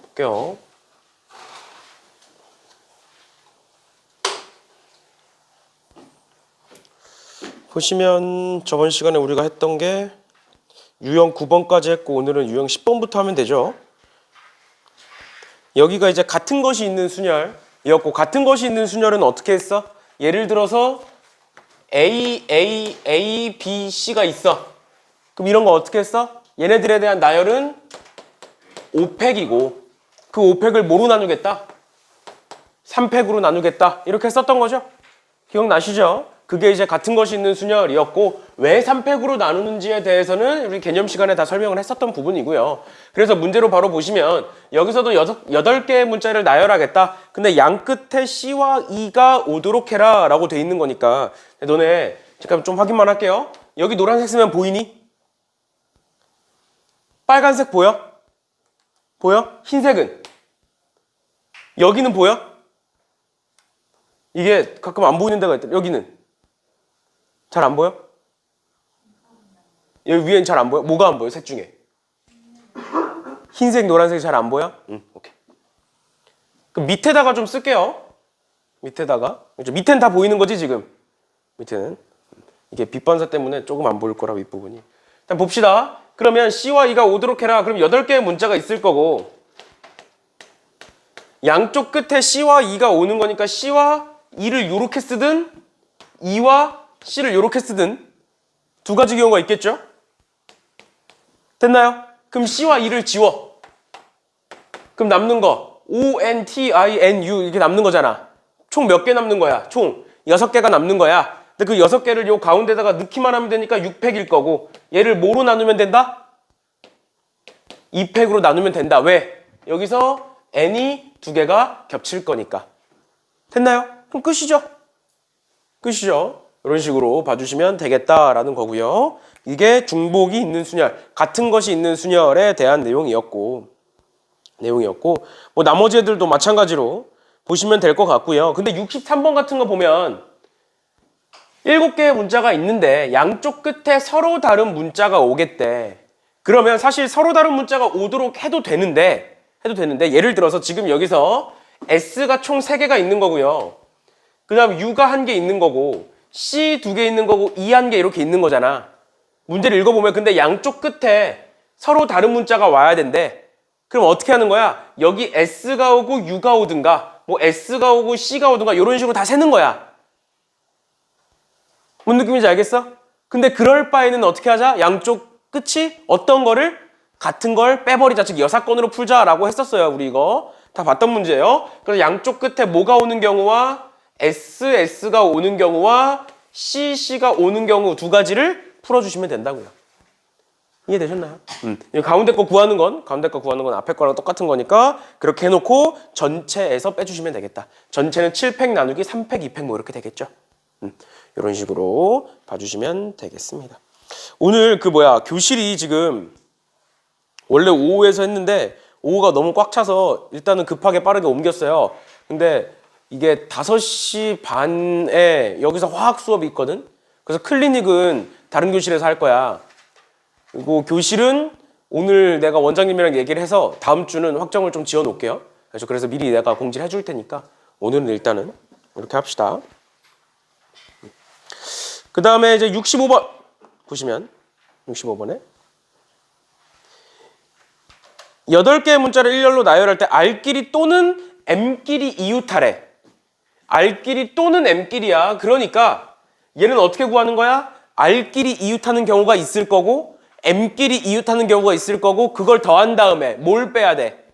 볼게요. 보시면 저번 시간에 우리가 했던 게 유형 9번까지 했고 오늘은 유형 10번부터 하면 되죠. 여기가 이제 같은 것이 있는 순열이었고 같은 것이 있는 순열은 어떻게 했어? 예를 들어서 A, B, C가 있어. 그럼 이런 거 어떻게 했어? 얘네들에 대한 나열은 5팩이고 그 5팩을 뭐로 나누겠다? 3팩으로 나누겠다. 이렇게 썼던 거죠. 기억나시죠? 그게 이제 같은 것이 있는 순열이었고 왜 3팩으로 나누는지에 대해서는 우리 개념 시간에 다 설명을 했었던 부분이고요. 그래서 문제로 바로 보시면 여기서도 8개의 문자를 나열하겠다. 근데 양 끝에 C와 E가 오도록 해라 라고 돼 있는 거니까 너네 잠깐 좀 확인만 할게요. 여기 노란색 쓰면 보이니? 빨간색 보여? 보여? 흰색은? 여기는 보여? 이게 가끔 안 보이는 데가 있다. 여기는? 잘 안 보여? 여기 위엔 잘 안 보여? 뭐가 안 보여? 색 중에 흰색, 노란색이 잘 안 보여? 오케이. 그럼 밑에다가 좀 쓸게요. 밑에다가 밑엔 다 보이는 거지 지금? 밑에는 이게 빛 반사 때문에 조금 안 보일 거라 윗부분이. 일단 봅시다. 그러면 C와 E가 오도록 해라. 그럼 8개의 문자가 있을 거고 양쪽 끝에 C와 E가 오는 거니까 C와 E를 요렇게 쓰든 E와 C를 요렇게 쓰든 두 가지 경우가 있겠죠? 됐나요? 그럼 C와 E를 지워. 그럼 남는 거 ONTINU 이렇게 남는 거잖아. 총 몇 개 남는 거야? 총 6개가 남는 거야. 근데 그 6개를 요 가운데다가 넣기만 하면 되니까 6팩일 거고 얘를 뭐로 나누면 된다? 2팩으로 나누면 된다. 왜? 여기서 N이 2개가 겹칠 거니까. 됐나요? 그럼 끝이죠? 끝이죠? 이런 식으로 봐주시면 되겠다라는 거고요. 이게 중복이 있는 순열, 같은 것이 있는 순열에 대한 내용이었고 뭐 나머지 애들도 마찬가지로 보시면 될 것 같고요. 근데 63번 같은 거 보면 7개의 문자가 있는데 양쪽 끝에 서로 다른 문자가 오겠대. 그러면 사실 서로 다른 문자가 오도록 해도 되는데 예를 들어서 지금 여기서 S가 총 3개가 있는 거고요. 그 다음 U가 1개 있는 거고 C 2개 있는 거고 E 1개 이렇게 있는 거잖아. 문제를 읽어보면 근데 양쪽 끝에 서로 다른 문자가 와야 된대. 그럼 어떻게 하는 거야? 여기 S가 오고 U가 오든가 뭐 S가 오고 C가 오든가 이런 식으로 다 세는 거야. 뭔 느낌인지 알겠어? 근데 그럴 바에는 어떻게 하자? 양쪽 끝이 어떤 거를 같은 걸 빼버리자. 즉 여사건으로 풀자라고 했었어요. 우리 이거 다 봤던 문제예요. 그래서 양쪽 끝에 뭐가 오는 경우와 S가 오는 경우와 C가 오는 경우 두 가지를 풀어주시면 된다고요. 이해되셨나요? 가운데 거 구하는 건 앞에 거랑 똑같은 거니까 그렇게 해놓고 전체에서 빼주시면 되겠다. 전체는 7팩 나누기 3팩, 2팩 뭐 이렇게 되겠죠. 이런 식으로 봐주시면 되겠습니다. 오늘 교실이 지금 원래 오후에서 했는데 오후가 너무 꽉 차서 일단은 급하게 빠르게 옮겼어요. 근데 이게 5시 반에 여기서 화학 수업이 있거든. 그래서 클리닉은 다른 교실에서 할 거야. 그리고 교실은 오늘 내가 원장님이랑 얘기를 해서 다음 주는 확정을 좀 지어 놓을게요. 그래서 미리 내가 공지를 해줄 테니까 오늘은 일단은 이렇게 합시다. 그 다음에 이제 65번 보시면 65번에 8개의 문자를 일렬로 나열할 때 R끼리 또는 M끼리 이웃하래. R끼리 또는 M끼리야. 그러니까 얘는 어떻게 구하는 거야? R끼리 이웃하는 경우가 있을 거고 M끼리 이웃하는 경우가 있을 거고 그걸 더한 다음에 뭘 빼야 돼?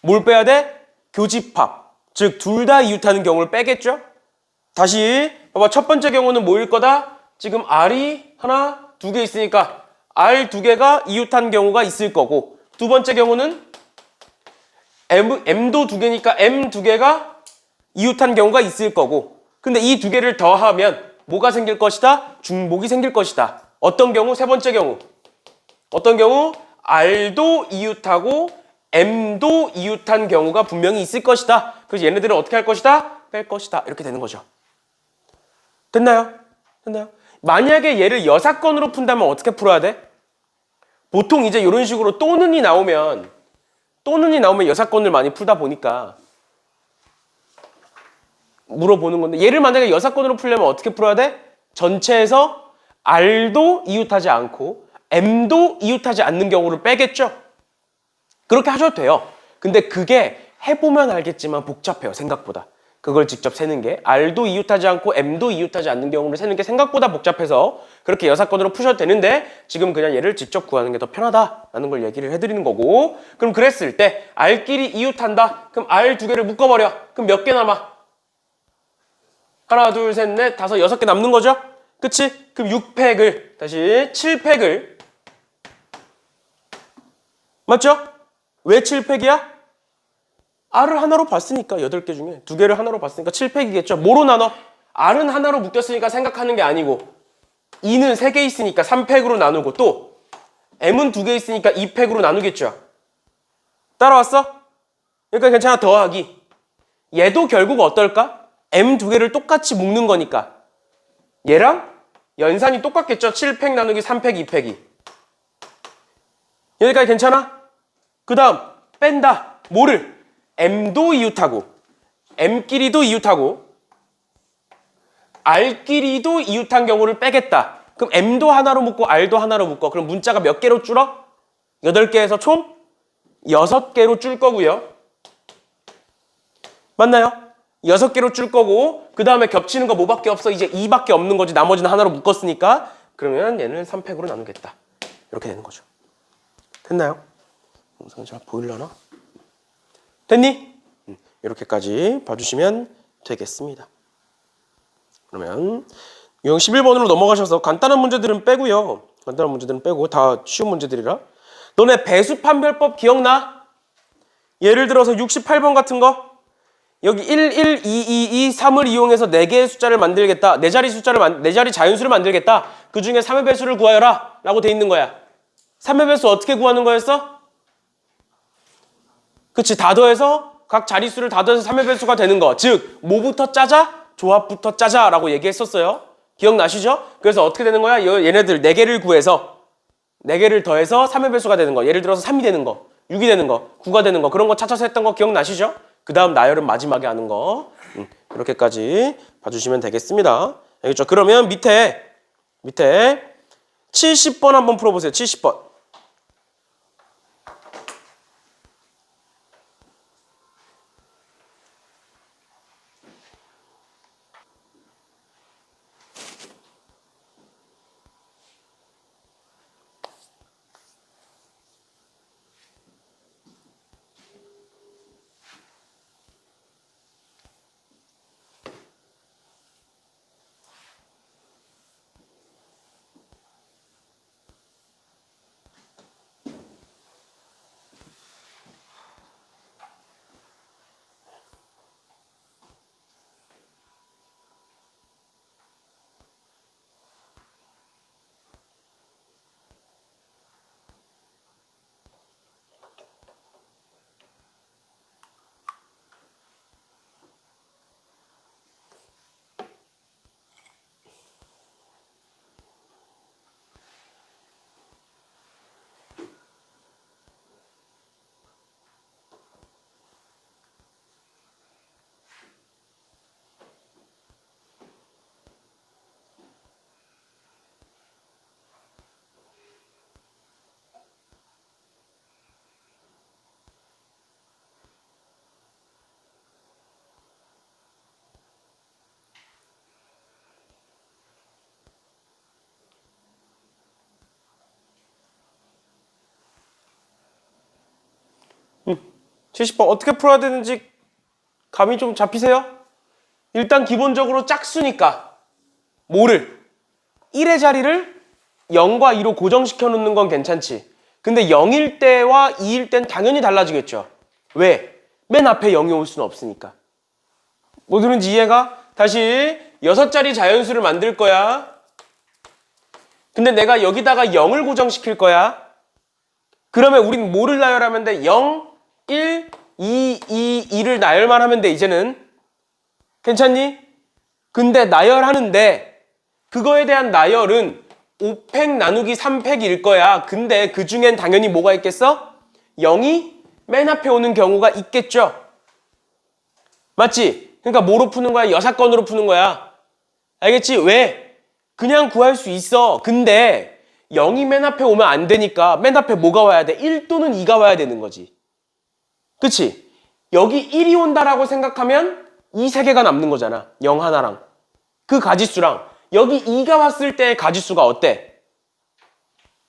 뭘 빼야 돼? 교집합. 즉 둘 다 이웃하는 경우를 빼겠죠? 다시 봐봐. 첫 번째 경우는 뭐일 거다? 지금 R이 하나, 2개 있으니까 R 2개가 이웃한 경우가 있을 거고 두 번째 경우는 M도 2개니까 M 2개가 이웃한 경우가 있을 거고 근데 이 2개를 더하면 뭐가 생길 것이다? 중복이 생길 것이다. 어떤 경우? 세 번째 경우. 어떤 경우? R도 이웃하고 M도 이웃한 경우가 분명히 있을 것이다. 그래서 얘네들은 어떻게 할 것이다? 뺄 것이다. 이렇게 되는 거죠. 됐나요? 됐나요? 만약에 얘를 여사건으로 푼다면 어떻게 풀어야 돼? 보통 이제 이런 식으로 또는이 나오면 또는이 나오면 여사건을 많이 풀다 보니까 물어보는 건데, 얘를 만약에 여사건으로 풀려면 어떻게 풀어야 돼? 전체에서 R도 이웃하지 않고 M도 이웃하지 않는 경우를 빼겠죠? 그렇게 하셔도 돼요. 근데 그게 해보면 알겠지만 복잡해요, 생각보다. 그걸 직접 세는 게 R도 이웃하지 않고 M도 이웃하지 않는 경우를 세는 게 생각보다 복잡해서 그렇게 여사건으로 푸셔도 되는데, 지금 그냥 얘를 직접 구하는 게 더 편하다라는 걸 얘기를 해드리는 거고, 그럼 그랬을 때 R끼리 이웃한다. 그럼 R 두 개를 묶어버려. 그럼 몇 개 남아? 하나, 둘, 셋, 넷, 다섯, 6개 남는 거죠? 그치? 그럼 6팩을, 다시 7팩을, 맞죠? 왜 7팩이야? R을 하나로 봤으니까, 8개 중에 2개를 하나로 봤으니까 7팩이겠죠. 뭐로 나눠? R은 하나로 묶였으니까 생각하는 게 아니고, E는 3개 있으니까 3팩으로 나누고, 또 M은 2개 있으니까 2팩으로 나누겠죠. 따라왔어? 그러니까 괜찮아, 더하기. 얘도 결국 어떨까? M 2개를 똑같이 묶는 거니까 얘랑 연산이 똑같겠죠. 7팩 나누기 3팩 2팩이. 여기까지 괜찮아? 그 다음 뺀다. 뭐를? M도 이웃하고 M끼리도 이웃하고 R끼리도 이웃한 경우를 빼겠다. 그럼 M도 하나로 묶고 R도 하나로 묶어. 그럼 문자가 몇 개로 줄어? 8개에서 총 6개로 줄 거고요. 맞나요? 6개로 줄 거고, 그 다음에 겹치는 거 뭐밖에 없어? 이제 2밖에 없는 거지. 나머지는 하나로 묶었으니까. 그러면 얘는 3팩으로 나누겠다. 이렇게 되는 거죠. 됐나요? 영상 잘 보이려나? 됐니? 이렇게까지 봐주시면 되겠습니다. 그러면 유형 11번으로 넘어가셔서 간단한 문제들은 빼고요. 간단한 문제들은 빼고 다 쉬운 문제들이라. 너네 배수판별법 기억나? 예를 들어서 68번 같은 거. 여기 1, 1, 2, 2, 2, 3을 이용해서 4개의 숫자를 만들겠다. 4자리 자연수를 만들겠다. 그 중에 3의 배수를 구하여라 라고 돼 있는 거야. 3의 배수 어떻게 구하는 거였어? 그치, 다 더해서 각 자릿수를 다 더해서 3의 배수가 되는 거. 즉 뭐부터 짜자? 조합부터 짜자 라고 얘기했었어요. 기억나시죠? 그래서 어떻게 되는 거야? 얘네들 4개를 구해서 4개를 더해서 3의 배수가 되는 거. 예를 들어서 3이 되는 거, 6이 되는 거, 9가 되는 거, 그런 거 찾아서 했던 거 기억나시죠? 그 다음 나열은 마지막에 하는 거. 이렇게까지 봐주시면 되겠습니다. 알겠죠? 그러면 밑에 70번 한번 풀어보세요. 70번. 음, 70번 어떻게 풀어야 되는지 감이 좀 잡히세요? 일단 기본적으로 짝수니까 뭐를? 1의 자리를 0과 2로 고정시켜 놓는 건 괜찮지. 근데 0일 때와 2일 땐 당연히 달라지겠죠. 왜? 맨 앞에 0이 올 수는 없으니까. 뭐 들은지 이해가? 다시 6자리 자연수를 만들 거야. 근데 내가 여기다가 0을 고정시킬 거야. 그러면 우린 뭐를 나열하면 돼? 0, 1, 2, 2를 나열만 하면 돼, 이제는. 괜찮니? 근데 나열하는데 그거에 대한 나열은 5팩 나누기 3팩일 거야. 근데 그 중엔 당연히 뭐가 있겠어? 0이 맨 앞에 오는 경우가 있겠죠? 맞지? 그러니까 뭐로 푸는 거야? 여사건으로 푸는 거야. 알겠지? 왜? 그냥 구할 수 있어. 근데 0이 맨 앞에 오면 안 되니까 맨 앞에 뭐가 와야 돼? 1 또는 2가 와야 되는 거지. 그치? 여기 1이 온다라고 생각하면 이 세 개가 남는 거잖아. 0 하나랑. 그 가지수랑 여기 2가 왔을 때의 가지수가 어때?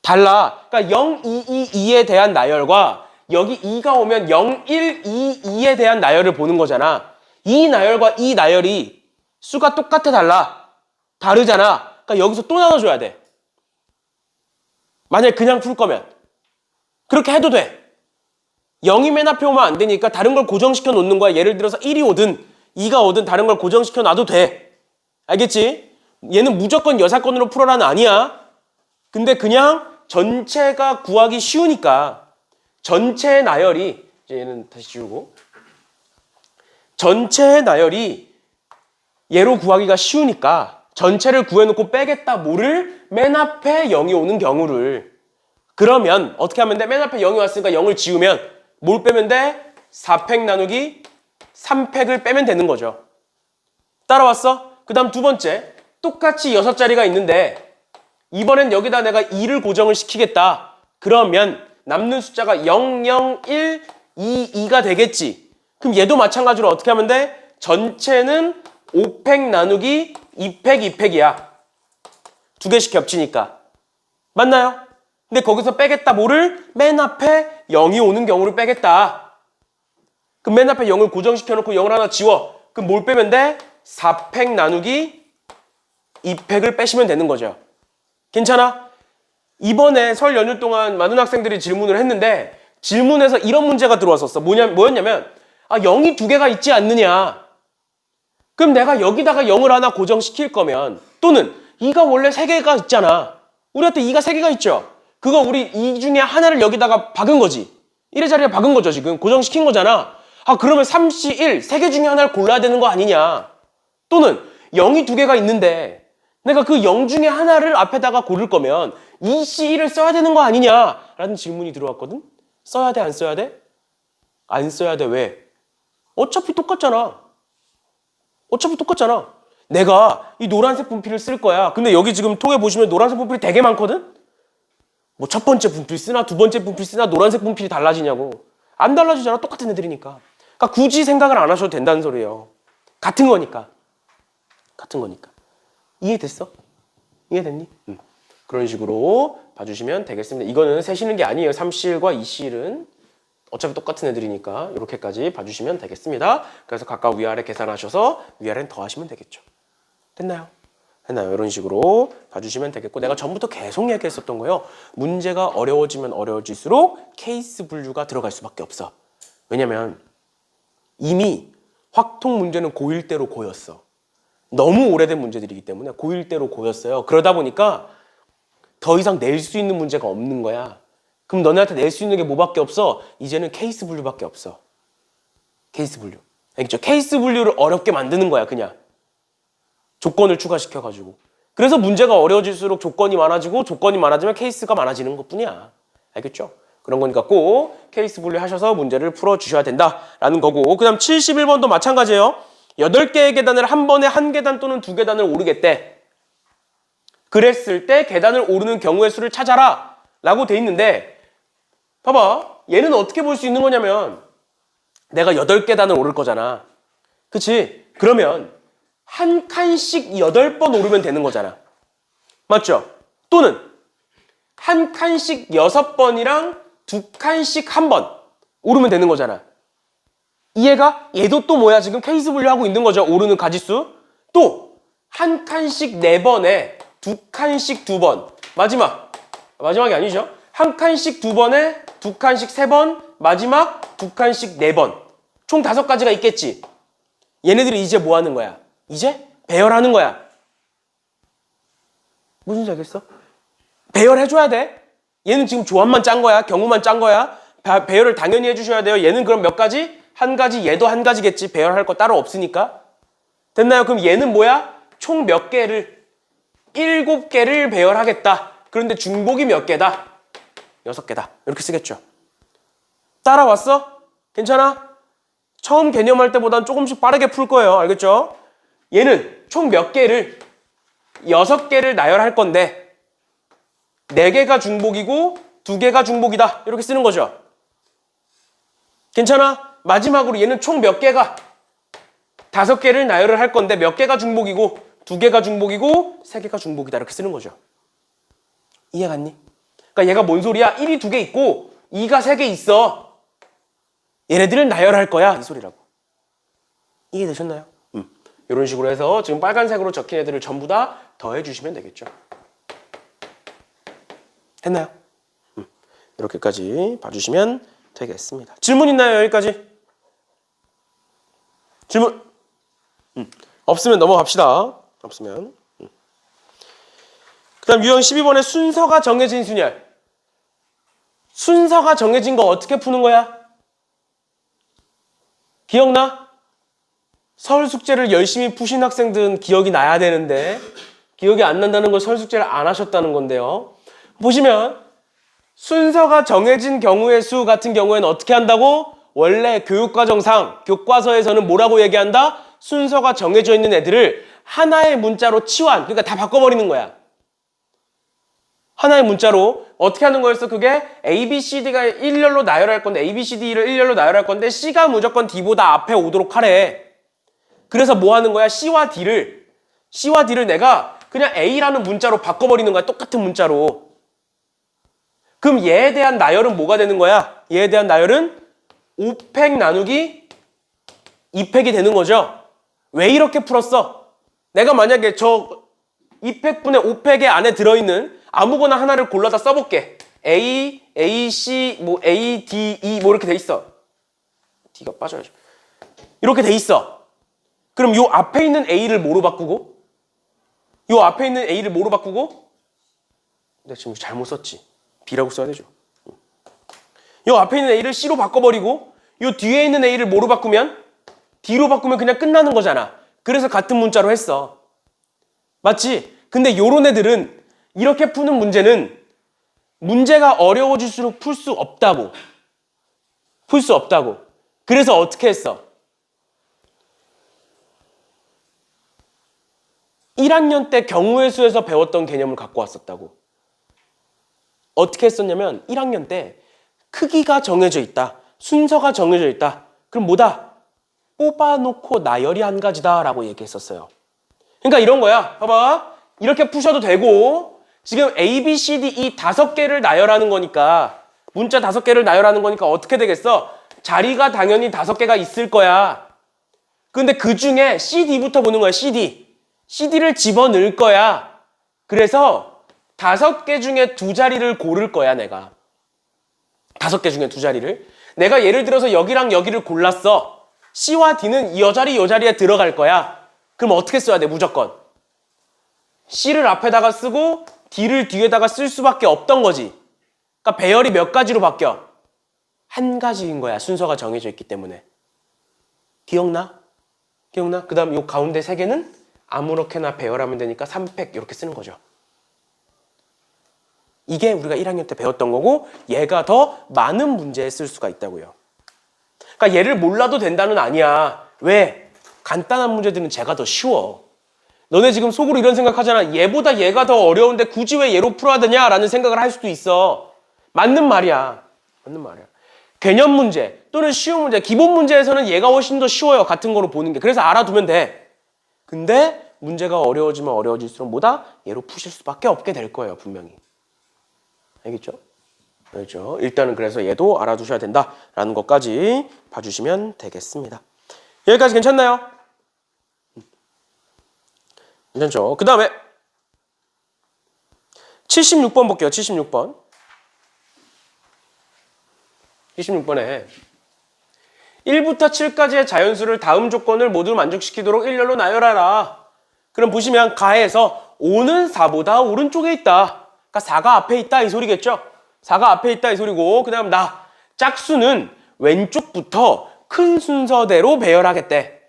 달라. 그러니까 0, 2, 2, 2에 대한 나열과 여기 2가 오면 0, 1, 2, 2에 대한 나열을 보는 거잖아. 이 나열과 이 나열이 수가 똑같아 달라? 다르잖아. 그러니까 여기서 또 나눠줘야 돼. 만약에 그냥 풀 거면. 그렇게 해도 돼. 0이 맨 앞에 오면 안 되니까 다른 걸 고정시켜 놓는 거야. 예를 들어서 1이 오든 2가 오든 다른 걸 고정시켜 놔도 돼. 알겠지? 얘는 무조건 여사건으로 풀어라는 아니야. 근데 그냥 전체가 구하기 쉬우니까 전체의 나열이 이제 얘는 다시 지우고 전체의 나열이 얘로 구하기가 쉬우니까 전체를 구해놓고 빼겠다 뭐를 맨 앞에 0이 오는 경우를 그러면 어떻게 하면 돼? 맨 앞에 0이 왔으니까 0을 지우면 뭘 빼면 돼? 4팩 나누기 3팩을 빼면 되는 거죠. 따라왔어? 그 다음 두 번째 똑같이 6자리가 있는데 이번엔 여기다 내가 2를 고정을 시키겠다. 그러면 남는 숫자가 0, 0, 1, 2, 2가 되겠지. 그럼 얘도 마찬가지로 어떻게 하면 돼? 전체는 5팩 나누기 2팩, 2팩이야. 두 개씩 겹치니까. 맞나요? 근데 거기서 빼겠다 뭐를? 맨 앞에 0이 오는 경우를 빼겠다. 그럼 맨 앞에 0을 고정시켜놓고 0을 하나 지워. 그럼 뭘 빼면 돼? 4팩 나누기 2팩을 빼시면 되는 거죠. 괜찮아? 이번에 설 연휴 동안 많은 학생들이 질문을 했는데 질문에서 이런 문제가 들어왔었어. 뭐였냐면 0이 두 개가 있지 않느냐. 그럼 내가 여기다가 0을 하나 고정시킬 거면 또는 2가 원래 3개가 있잖아. 우리한테 2가 3개가 있죠. 그거 우리 2 중에 하나를 여기다가 박은 거지. 1의 자리에 박은 거죠. 지금 고정시킨 거잖아. 그러면 3C 1, 3개 중에 하나를 골라야 되는 거 아니냐. 또는 0이 두 개가 있는데 내가 그 0 중에 하나를 앞에다가 고를 거면 2C1을 써야 되는 거 아니냐라는 질문이 들어왔거든. 써야 돼? 안 써야 돼? 안 써야 돼. 왜? 어차피 똑같잖아. 어차피 똑같잖아. 내가 이 노란색 분필을 쓸 거야. 근데 여기 지금 통에 보시면 노란색 분필이 되게 많거든? 뭐 첫 번째 분필 쓰나 두 번째 분필 쓰나 노란색 분필이 달라지냐고. 안 달라지잖아. 똑같은 애들이니까. 그러니까 굳이 생각을 안 하셔도 된다는 소리예요. 같은 거니까. 같은 거니까. 이해됐어? 이해됐니? 그런 식으로 봐주시면 되겠습니다. 이거는 세시는 게 아니에요. 3C1과 2C1은 어차피 똑같은 애들이니까 이렇게까지 봐주시면 되겠습니다. 그래서 각각 위아래 계산하셔서 위아래는 더하시면 되겠죠. 됐나요? 됐나요? 이런 식으로 봐주시면 되겠고 내가 전부터 계속 얘기했었던 거예요. 문제가 어려워지면 어려워질수록 케이스 분류가 들어갈 수밖에 없어. 왜냐면 이미 확통 문제는 고1 때로 고였어. 너무 오래된 문제들이기 때문에 고1 때로 고였어요. 그러다 보니까 더 이상 낼 수 있는 문제가 없는 거야. 그럼 너네한테 낼 수 있는 게 뭐밖에 없어? 이제는 케이스 분류밖에 없어. 케이스 분류. 알겠죠? 케이스 분류를 어렵게 만드는 거야, 그냥. 조건을 추가시켜가지고. 그래서 문제가 어려워질수록 조건이 많아지고 조건이 많아지면 케이스가 많아지는 것뿐이야. 알겠죠? 그런 거니까 꼭 케이스 분류 하셔서 문제를 풀어주셔야 된다라는 거고 그 다음 71번도 마찬가지예요. 8개의 계단을 한 번에 한 계단 또는 두 계단을 오르겠대. 그랬을 때 계단을 오르는 경우의 수를 찾아라 라고 돼 있는데 봐봐. 얘는 어떻게 볼 수 있는 거냐면 내가 8계단을 오를 거잖아. 그치? 그러면 한 칸씩 8번 오르면 되는 거잖아. 맞죠? 또는 한 칸씩 6번이랑 두 칸씩 한 번 오르면 되는 거잖아. 이해가? 얘도 또 뭐야? 지금 케이스 분류하고 있는 거죠. 오르는 가지수. 또 한 칸씩 4번에 두 칸씩 2번. 마지막이 아니죠. 한 칸씩 2번에 두 칸씩 3번. 마지막 두 칸씩 4번. 총 5가지가 있겠지. 얘네들이 이제 뭐 하는 거야? 이제 배열하는 거야. 무슨 소리 알겠어? 배열해줘야 돼. 얘는 지금 조합만 짠 거야. 경우만 짠 거야. 배열을 당연히 해주셔야 돼요. 얘는 그럼 몇 가지? 한 가지, 얘도 한 가지겠지. 배열할 거 따로 없으니까. 됐나요? 그럼 얘는 뭐야? 총 몇 개를? 7개를 배열하겠다. 그런데 중복이 몇 개다? 6개다. 이렇게 쓰겠죠. 따라왔어? 괜찮아? 처음 개념할 때보단 조금씩 빠르게 풀 거예요. 알겠죠? 얘는 총 몇 개를 6개를 나열할 건데 4개가 중복이고 2개가 중복이다. 이렇게 쓰는 거죠. 괜찮아? 마지막으로 얘는 총 몇 개가 5개를 나열을 할 건데 몇 개가 중복이고 2개가 중복이고 3개가 중복이다. 이렇게 쓰는 거죠. 이해 갔니? 그러니까 얘가 뭔 소리야? 1이 2개 있고 2가 3개 있어. 얘네들을 나열할 거야. 이 소리라고. 이해되셨나요? 이런 식으로 해서 지금 빨간색으로 적힌 애들을 전부 다 더해주시면 되겠죠. 됐나요? 이렇게까지 봐주시면 되겠습니다. 질문 있나요? 여기까지? 질문? 없으면 넘어갑시다. 없으면. 그 다음 유형 12번에 순서가 정해진 순열. 순서가 정해진 거 어떻게 푸는 거야? 기억나? 설 숙제를 열심히 푸신 학생들은 기억이 나야 되는데 기억이 안 난다는 걸 설 숙제를 안 하셨다는 건데요. 보시면 순서가 정해진 경우의 수 같은 경우에는 어떻게 한다고? 원래 교육과정상 교과서에서는 뭐라고 얘기한다? 순서가 정해져 있는 애들을 하나의 문자로 치환, 그러니까 다 바꿔버리는 거야. 하나의 문자로 어떻게 하는 거였어? 그게 A, B, C, D가 일렬로 나열할 건데 A, B, C, D를 일렬로 나열할 건데 C가 무조건 D보다 앞에 오도록 하래. 그래서 뭐 하는 거야? C와 D를 내가 그냥 A라는 문자로 바꿔버리는 거야. 똑같은 문자로. 그럼 얘에 대한 나열은 뭐가 되는 거야? 얘에 대한 나열은 5팩 나누기 2팩이 되는 거죠. 왜 이렇게 풀었어? 내가 만약에 저 2팩분의 5팩의 안에 들어있는 아무거나 하나를 골라다 써볼게. A, A, C, 뭐 A, D, E 뭐 이렇게 돼 있어. D가 빠져야죠. 이렇게 돼 있어. 그럼 요 앞에 있는 A를 뭐로 바꾸고? 요 앞에 있는 A를 뭐로 바꾸고? 내가 지금 잘못 썼지. B라고 써야 되죠. 요 앞에 있는 A를 C로 바꿔버리고 요 뒤에 있는 A를 뭐로 바꾸면? D로 바꾸면 그냥 끝나는 거잖아. 그래서 같은 문자로 했어. 맞지? 근데 요런 애들은 이렇게 푸는 문제는 문제가 어려워질수록 풀 수 없다고. 풀 수 없다고. 그래서 어떻게 했어? 1학년 때 경우의 수에서 배웠던 개념을 갖고 왔었다고. 어떻게 했었냐면 1학년 때 크기가 정해져 있다. 순서가 정해져 있다. 그럼 뭐다? 뽑아놓고 나열이 한 가지다 라고 얘기했었어요. 그러니까 이런 거야. 봐봐. 이렇게 푸셔도 되고 지금 A, B, C, D, E 5개를 나열하는 거니까 문자 5개를 나열하는 거니까 어떻게 되겠어? 자리가 당연히 5개가 있을 거야. 근데 그 중에 C, D부터 보는 거야. C, D. CD를 집어넣을 거야. 그래서 5개 중에 2자리를 고를 거야, 내가. 5개 중에 2자리를. 내가 예를 들어서 여기랑 여기를 골랐어. C와 D는 이 자리에 들어갈 거야. 그럼 어떻게 써야 돼, 무조건? C를 앞에다가 쓰고 D를 뒤에다가 쓸 수밖에 없던 거지. 그러니까 배열이 몇 가지로 바뀌어? 한 가지인 거야, 순서가 정해져 있기 때문에. 기억나? 그 다음 요 가운데 3개는 아무렇게나 배열하면 되니까 3팩 이렇게 쓰는 거죠. 이게 우리가 1학년 때 배웠던 거고 얘가 더 많은 문제에 쓸 수가 있다고요. 그러니까 얘를 몰라도 된다는 아니야. 왜? 간단한 문제들은 쟤가 더 쉬워. 너네 지금 속으로 이런 생각하잖아. 얘보다 얘가 더 어려운데 굳이 왜 얘로 풀어야 되냐라는 생각을 할 수도 있어. 맞는 말이야. 개념 문제 또는 쉬운 문제, 기본 문제에서는 얘가 훨씬 더 쉬워요. 같은 거로 보는 게. 그래서 알아두면 돼. 근데 문제가 어려워지면 어려워질수록 뭐다? 얘로 푸실 수밖에 없게 될 거예요. 분명히. 알겠죠? 그렇죠. 일단은 그래서 얘도 알아두셔야 된다라는 것까지 봐주시면 되겠습니다. 여기까지 괜찮나요? 괜찮죠? 그 다음에 76번 볼게요. 76번. 76번에 1부터 7까지의 자연수를 다음 조건을 모두 만족시키도록 일렬로 나열하라. 그럼 보시면 가에서 5는 4보다 오른쪽에 있다. 그러니까 4가 앞에 있다 이 소리겠죠? 4가 앞에 있다 이 소리고 그 다음 짝수는 왼쪽부터 큰 순서대로 배열하겠대.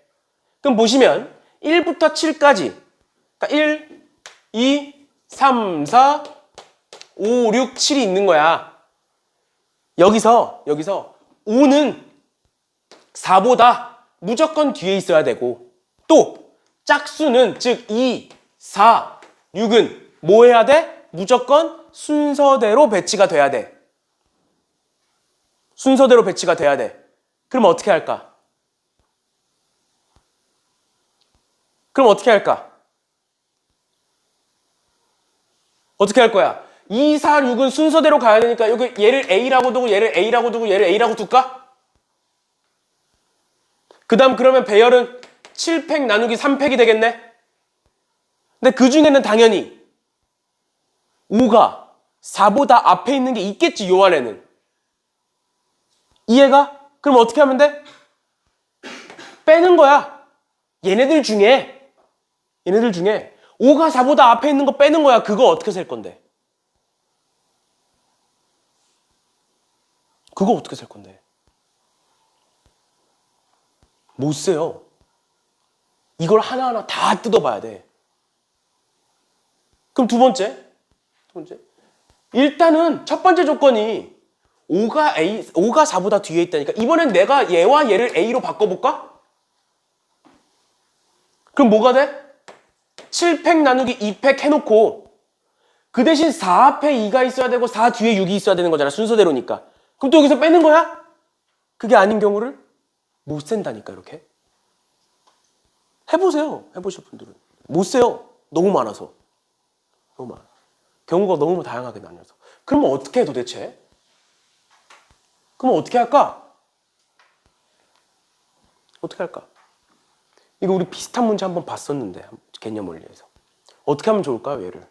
그럼 보시면 1부터 7까지 그러니까 1, 2, 3, 4, 5, 6, 7이 있는 거야. 여기서 5는 4보다 무조건 뒤에 있어야 되고 또 짝수는 즉 2, 4, 6은 뭐 해야 돼? 무조건 순서대로 배치가 돼야 돼. 순서대로 배치가 돼야 돼. 그럼 어떻게 할까? 어떻게 할 거야? 2, 4, 6은 순서대로 가야 되니까 여기 얘를 A라고 두고 얘를 A라고 두고 얘를 A라고 둘까? 그 다음 그러면 배열은 7팩 나누기 3팩이 되겠네? 근데 그 중에는 당연히 5가 4보다 앞에 있는 게 있겠지, 요 안에는. 이해가? 그럼 어떻게 하면 돼? 빼는 거야. 얘네들 중에 5가 4보다 앞에 있는 거 빼는 거야. 그거 어떻게 셀 건데? 못 세요. 이걸 하나하나 다 뜯어봐야 돼. 그럼 두 번째. 일단은 첫 번째 조건이 5가 4보다 뒤에 있다니까. 이번엔 내가 얘와 얘를 A로 바꿔볼까? 그럼 뭐가 돼? 7팩 나누기 2팩 해놓고 그 대신 4 앞에 2가 있어야 되고 4 뒤에 6이 있어야 되는 거잖아. 순서대로니까. 그럼 또 여기서 빼는 거야? 그게 아닌 경우를 못 센다니까, 이렇게. 해보세요. 해보실 분들은. 못 세요. 너무 많아서. 경우가 너무 다양하게 나뉘어서. 그러면 어떻게 해, 도대체? 그럼 어떻게 할까? 이거 우리 비슷한 문제 한번 봤었는데, 개념 원리에서. 어떻게 하면 좋을까요, 얘를?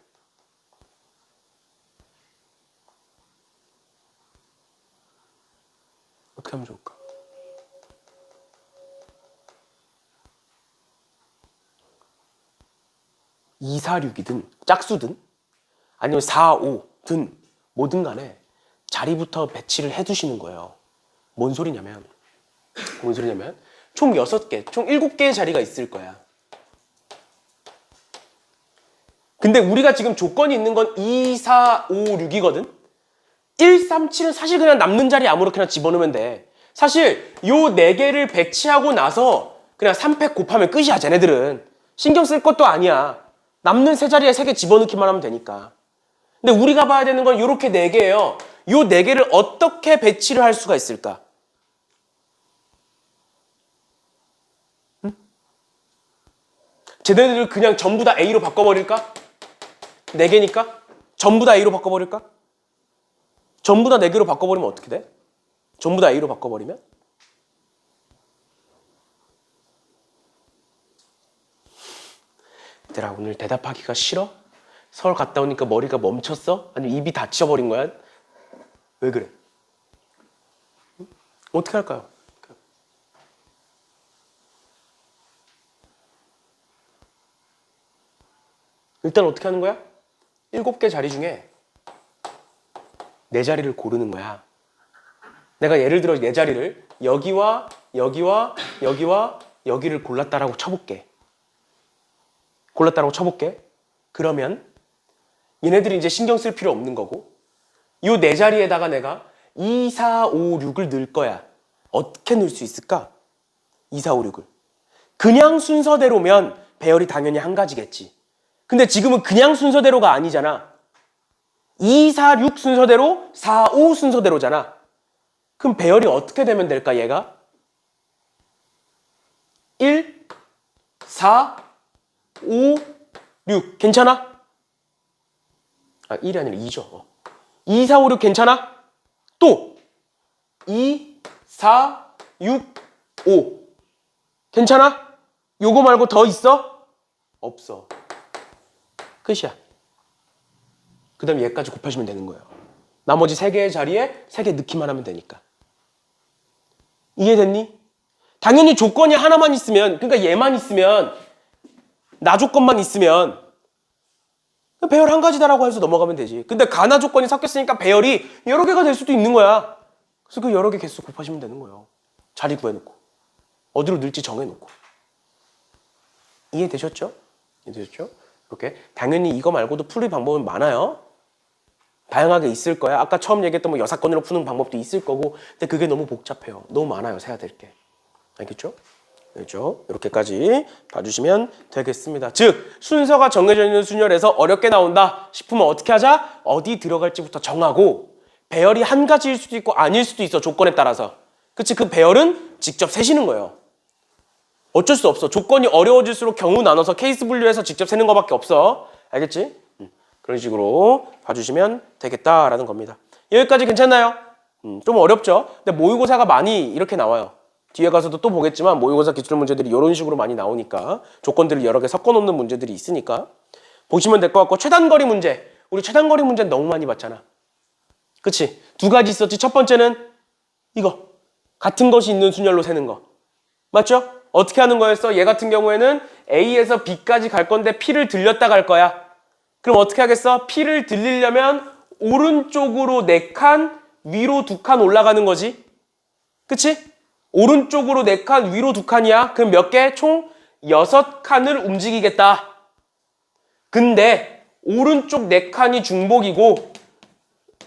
어떻게 하면 좋을까? (2, 4, 6이든) 짝수든 아니면 4, 5든 뭐든 간에 자리부터 배치를 해두시는 거예요. 뭔 소리냐면 총 6개, 총 7개의 자리가 있을 거야. 근데 우리가 지금 조건이 있는 건 2, 4, 5, 6이거든? 1, 3, 7은 사실 그냥 남는 자리 아무렇게나 집어넣으면 돼. 사실 요 4개를 배치하고 나서 그냥 3팩 곱하면 끝이야, 쟤네들은. 신경 쓸 것도 아니야. 남는 세 자리에 3개 집어넣기만 하면 되니까. 근데 우리가 봐야 되는 건 요렇게 4개예요. 요 4개를 어떻게 배치를 할 수가 있을까? 쟤네들을 그냥 전부 다 A로 바꿔버릴까? 4개니까? 전부 다 A로 바꿔버릴까? 전부 다 4개로 바꿔버리면 어떻게 돼? 전부 다 A로 바꿔버리면? 얘들아, 오늘 대답하기가 싫어? 서울 갔다 오니까 머리가 멈췄어? 아니면 입이 닫혀버린 거야? 왜 그래? 어떻게 할까요? 일단 어떻게 하는 거야? 7개 자리 중에 4자리를 고르는 거야. 내가 예를 들어 4자리를 여기와 여기와 여기와 여기를 골랐다라고 쳐볼게. 그러면 얘네들이 이제 신경 쓸 필요 없는 거고 이 4자리에다가 내가 2, 4, 5, 6을 넣을 거야. 어떻게 넣을 수 있을까? 2, 4, 5, 6을. 그냥 순서대로면 배열이 당연히 한 가지겠지. 근데 지금은 그냥 순서대로가 아니잖아. 2, 4, 6 순서대로 4, 5 순서대로잖아. 그럼 배열이 어떻게 되면 될까, 얘가? 1, 4, 5, 6 괜찮아? 1이 아니라 2죠. 2, 4, 5, 6 괜찮아? 또 2, 4, 6, 5 괜찮아? 요거 말고 더 있어? 없어. 끝이야. 그 다음 얘까지 곱하시면 되는 거예요. 나머지 3개의 자리에 3개 넣기만 하면 되니까. 이해됐니? 당연히 조건이 하나만 있으면, 그러니까 얘만 있으면, 나 조건만 있으면 배열 한 가지다라고 해서 넘어가면 되지. 근데 가나 조건이 섞였으니까 배열이 여러 개가 될 수도 있는 거야. 그래서 그 여러 개 개수 곱하시면 되는 거예요. 자리 구해놓고. 어디로 넣을지 정해놓고. 이해되셨죠? 이렇게. 당연히 이거 말고도 풀이 방법은 많아요. 다양하게 있을 거야. 아까 처음 얘기했던 뭐 여사건으로 푸는 방법도 있을 거고. 근데 그게 너무 복잡해요. 너무 많아요. 세야 될 게. 알겠죠? 그렇죠? 이렇게까지 봐주시면 되겠습니다. 즉 순서가 정해져 있는 순열에서 어렵게 나온다 싶으면 어떻게 하자? 어디 들어갈지부터 정하고 배열이 한 가지일 수도 있고 아닐 수도 있어. 조건에 따라서. 그치? 그 배열은 직접 세시는 거예요. 어쩔 수 없어. 조건이 어려워질수록 경우 나눠서 케이스 분류해서 직접 세는 것밖에 없어. 알겠지? 그런 식으로 봐주시면 되겠다라는 겁니다. 여기까지 괜찮나요? 좀 어렵죠? 근데 모의고사가 많이 이렇게 나와요. 뒤에 가서도 또 보겠지만 모의고사 기출 문제들이 이런 식으로 많이 나오니까 조건들을 여러 개 섞어놓는 문제들이 있으니까 보시면 될 것 같고 최단거리 문제. 우리 최단거리 문제는 너무 많이 봤잖아. 그치? 두 가지 있었지. 첫 번째는 이거. 같은 것이 있는 순열로 세는 거. 맞죠? 어떻게 하는 거였어? 얘 같은 경우에는 A에서 B까지 갈 건데 P를 들렸다 갈 거야. 그럼 어떻게 하겠어? P를 들리려면 오른쪽으로 4칸, 위로 2칸 올라가는 거지. 그치? 오른쪽으로 4칸, 위로 2칸이야. 그럼 몇 개? 총 6칸을 움직이겠다. 근데 오른쪽 4칸이 중복이고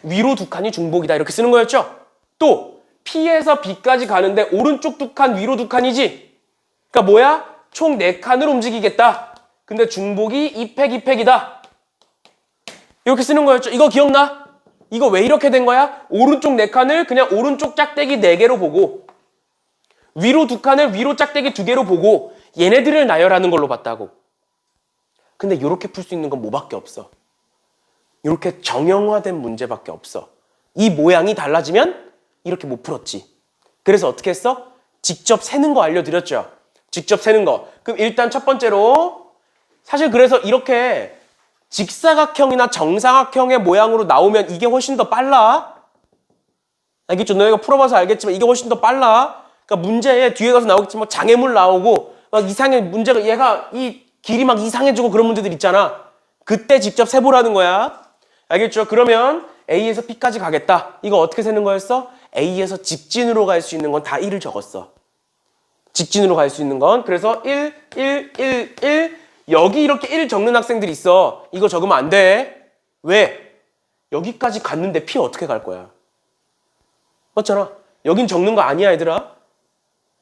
위로 2칸이 중복이다. 이렇게 쓰는 거였죠? 또 P에서 B까지 가는데 오른쪽 2칸, 위로 2칸이지? 그러니까 뭐야? 총 4칸을 움직이겠다. 근데 중복이 2팩, 2팩이다. 이렇게 쓰는 거였죠? 이거 기억나? 이거 왜 이렇게 된 거야? 오른쪽 4칸을 그냥 오른쪽 짝대기 4개로 보고 위로 2칸을 위로 짝대기 2개로 보고 얘네들을 나열하는 걸로 봤다고. 근데 이렇게 풀 수 있는 건 뭐밖에 없어? 이렇게 정형화된 문제밖에 없어. 이 모양이 달라지면 이렇게 못 풀었지. 그래서 어떻게 했어? 직접 세는 거 알려드렸죠? 직접 세는 거. 그럼 일단 첫 번째로 사실 그래서 이렇게 직사각형이나 정사각형의 모양으로 나오면 이게 훨씬 더 빨라. 알겠죠? 너희가 풀어봐서 알겠지만 이게 훨씬 더 빨라. 그러니까 문제에 뒤에 가서 나오겠지만 장애물 나오고 막 이상해 문제가 얘가 이 길이 막 이상해지고 그런 문제들 있잖아. 그때 직접 세보라는 거야. 알겠죠? 그러면 A에서 P까지 가겠다. 이거 어떻게 세는 거였어? A에서 직진으로 갈 수 있는 건 다 1을 적었어. 직진으로 갈 수 있는 건. 그래서 1, 1, 1, 1. 여기 이렇게 1 적는 학생들이 있어. 이거 적으면 안 돼. 왜? 여기까지 갔는데 P 어떻게 갈 거야? 맞잖아. 여긴 적는 거 아니야, 얘들아.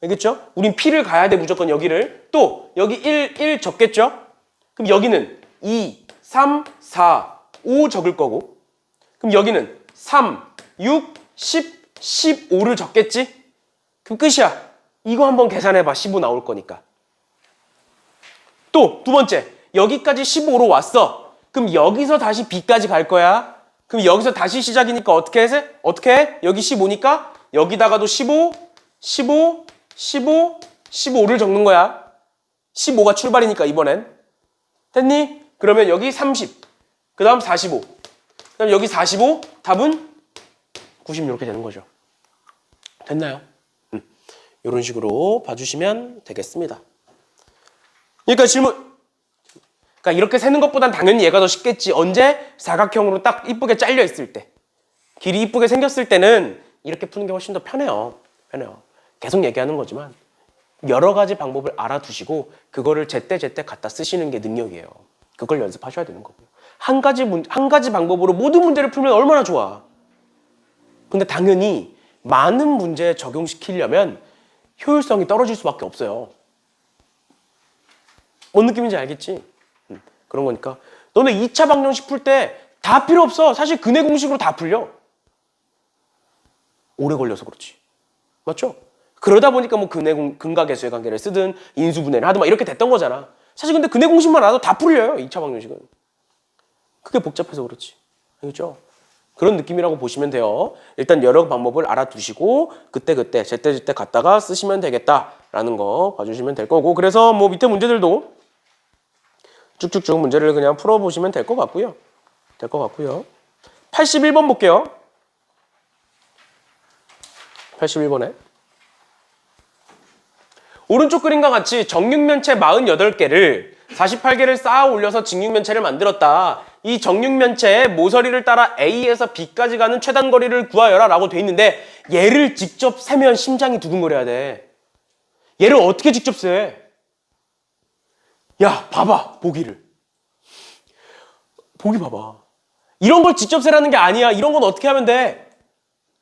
알겠죠? 우린 P를 가야 돼, 무조건 여기를. 또 여기 1 적겠죠? 그럼 여기는 2, 3, 4, 5 적을 거고 그럼 여기는 3, 6, 10, 15를 적겠지? 그럼 끝이야. 이거 한번 계산해봐. 15 나올 거니까. 또 두 번째, 여기까지 15로 왔어. 그럼 여기서 다시 B까지 갈 거야. 그럼 여기서 다시 시작이니까 어떻게 해? 어떻게 해? 여기 15니까 여기다가도 15, 15, 15, 15를 적는 거야. 15가 출발이니까 이번엔. 됐니? 그러면 여기 30, 그 다음 45, 그 다음 여기 45, 답은 90 이렇게 되는 거죠. 됐나요? 이런 식으로 봐주시면 되겠습니다. 그러니까 질문. 그러니까 이렇게 세는 것보단 당연히 얘가 더 쉽겠지. 언제? 사각형으로 딱 이쁘게 잘려 있을 때. 길이 이쁘게 생겼을 때는 이렇게 푸는 게 훨씬 더 편해요. 편해요. 계속 얘기하는 거지만 여러 가지 방법을 알아두시고 그거를 제때제때 갖다 쓰시는 게 능력이에요. 그걸 연습하셔야 되는 거고요. 한 가지 방법으로 모든 문제를 풀면 얼마나 좋아. 근데 당연히 많은 문제에 적용시키려면 효율성이 떨어질 수밖에 없어요. 뭔 느낌인지 알겠지? 그런 거니까 너네 2차 방정식 풀 때 다 필요 없어. 사실 근해 공식으로 다 풀려. 오래 걸려서 그렇지. 맞죠? 그러다 보니까 뭐 근각계수의 관계를 쓰든 인수분해를 하든 막 이렇게 됐던 거잖아. 사실 근데 근해 공식만 알아도 다 풀려요. 2차 방정식은. 그게 복잡해서 그렇지. 알겠죠? 그런 느낌이라고 보시면 돼요. 일단 여러 방법을 알아두시고 그때그때 제때제때 갖다가 쓰시면 되겠다라는 거 봐주시면 될 거고 그래서 뭐 밑에 문제들도 쭉쭉쭉 문제를 그냥 풀어보시면 될 것 같고요. 81번 볼게요. 81번에 오른쪽 그림과 같이 정육면체 48개를 48개를 쌓아 올려서 직육면체를 만들었다. 이 정육면체의 모서리를 따라 A에서 B까지 가는 최단 거리를 구하여라 라고 돼 있는데 얘를 직접 세면 심장이 두근거려야 돼. 얘를 어떻게 직접 세? 야, 봐봐. 보기 봐봐. 이런 걸 직접 세라는 게 아니야. 이런 건 어떻게 하면 돼?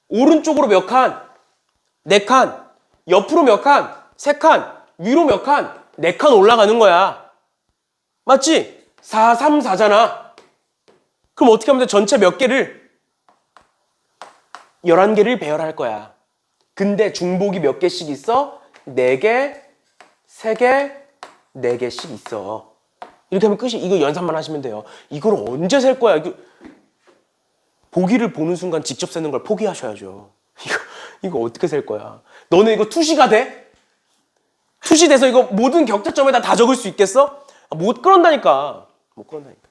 오른쪽으로 몇 칸? 4칸. 옆으로 몇 칸? 3칸. 위로 몇 칸? 4칸 올라가는 거야. 맞지? 4, 3, 4잖아. 그럼 어떻게 하면 돼? 전체 몇 개를? 11개를 배열할 거야. 근데 중복이 몇 개씩 있어? 4개, 3개, 4개씩 있어. 이렇게 하면 끝이. 이거 연산만 하시면 돼요. 이걸 언제 셀 거야? 보기를 보는 순간 직접 세는 걸 포기하셔야죠. 이거 어떻게 셀 거야? 너는 이거 투시가 돼? 투시 돼서 이거 모든 격자점에다 다 적을 수 있겠어? 못 그런다니까. 못 그런다니까.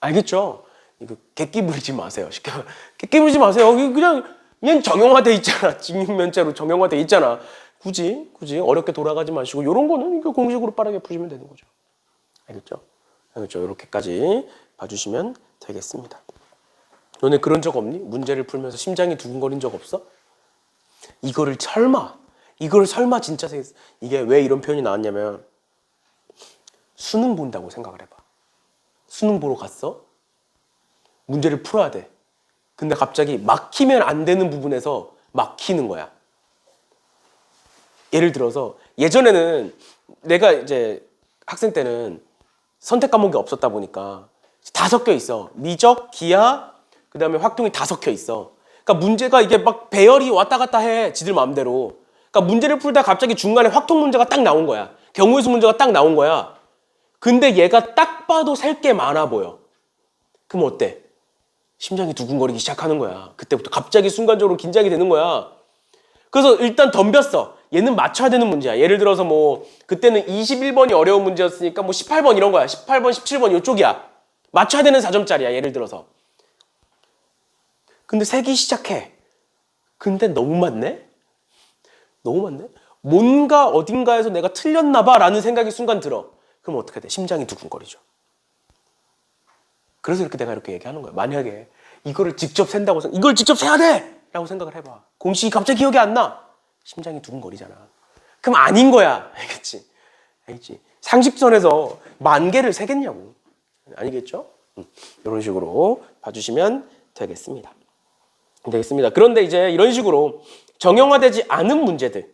알겠죠? 이거 객기 부리지 마세요. 쉽게 말해. 객기 부리지 마세요. 그냥 정형화돼 있잖아. 직육면체로 정형화돼 있잖아. 굳이 어렵게 돌아가지 마시고 이런 거는 이거 공식으로 빠르게 푸시면 되는 거죠. 알겠죠? 알겠죠? 이렇게까지 봐주시면 되겠습니다. 너네 그런 적 없니? 문제를 풀면서 심장이 두근거린 적 없어? 이걸 설마 진짜 이게 왜 이런 표현이 나왔냐면 수능 본다고 생각을 해봐. 수능 보러 갔어? 문제를 풀어야 돼. 근데 갑자기 막히면 안 되는 부분에서 막히는 거야. 예를 들어서 예전에는 내가 이제 학생 때는 선택 과목이 없었다 보니까 다 섞여 있어. 미적, 기하, 그 다음에 확통이 다 섞여 있어. 그러니까 문제가 이게 막 배열이 왔다 갔다 해. 지들 마음대로. 그러니까 문제를 풀다 갑자기 중간에 확통 문제가 딱 나온 거야. 경우의 수 문제가 딱 나온 거야. 근데 얘가 딱 봐도 셀 게 많아 보여. 그럼 어때? 심장이 두근거리기 시작하는 거야. 그때부터 갑자기 순간적으로 긴장이 되는 거야. 그래서 일단 덤볐어. 얘는 맞춰야 되는 문제야. 예를 들어서 뭐 그때는 21번이 어려운 문제였으니까 뭐 18번 이런 거야. 18번, 17번 이쪽이야. 맞춰야 되는 4점짜리야. 예를 들어서. 근데 세기 시작해. 근데 너무 많네? 너무 많네? 뭔가 어딘가에서 내가 틀렸나 봐 라는 생각이 순간 들어. 그럼 어떻게 돼? 심장이 두근거리죠. 그래서 내가 이렇게 얘기하는 거야. 만약에 이거를 직접 센다고 이걸 직접 세야 돼! 라고 생각을 해봐. 공식이 갑자기 기억이 안 나. 심장이 두근거리잖아. 그럼 아닌 거야. 알겠지? 알겠지? 상식선에서 10,000개를 세겠냐고. 아니겠죠? 이런 식으로 봐주시면 되겠습니다. 그런데 이제 이런 식으로 정형화되지 않은 문제들,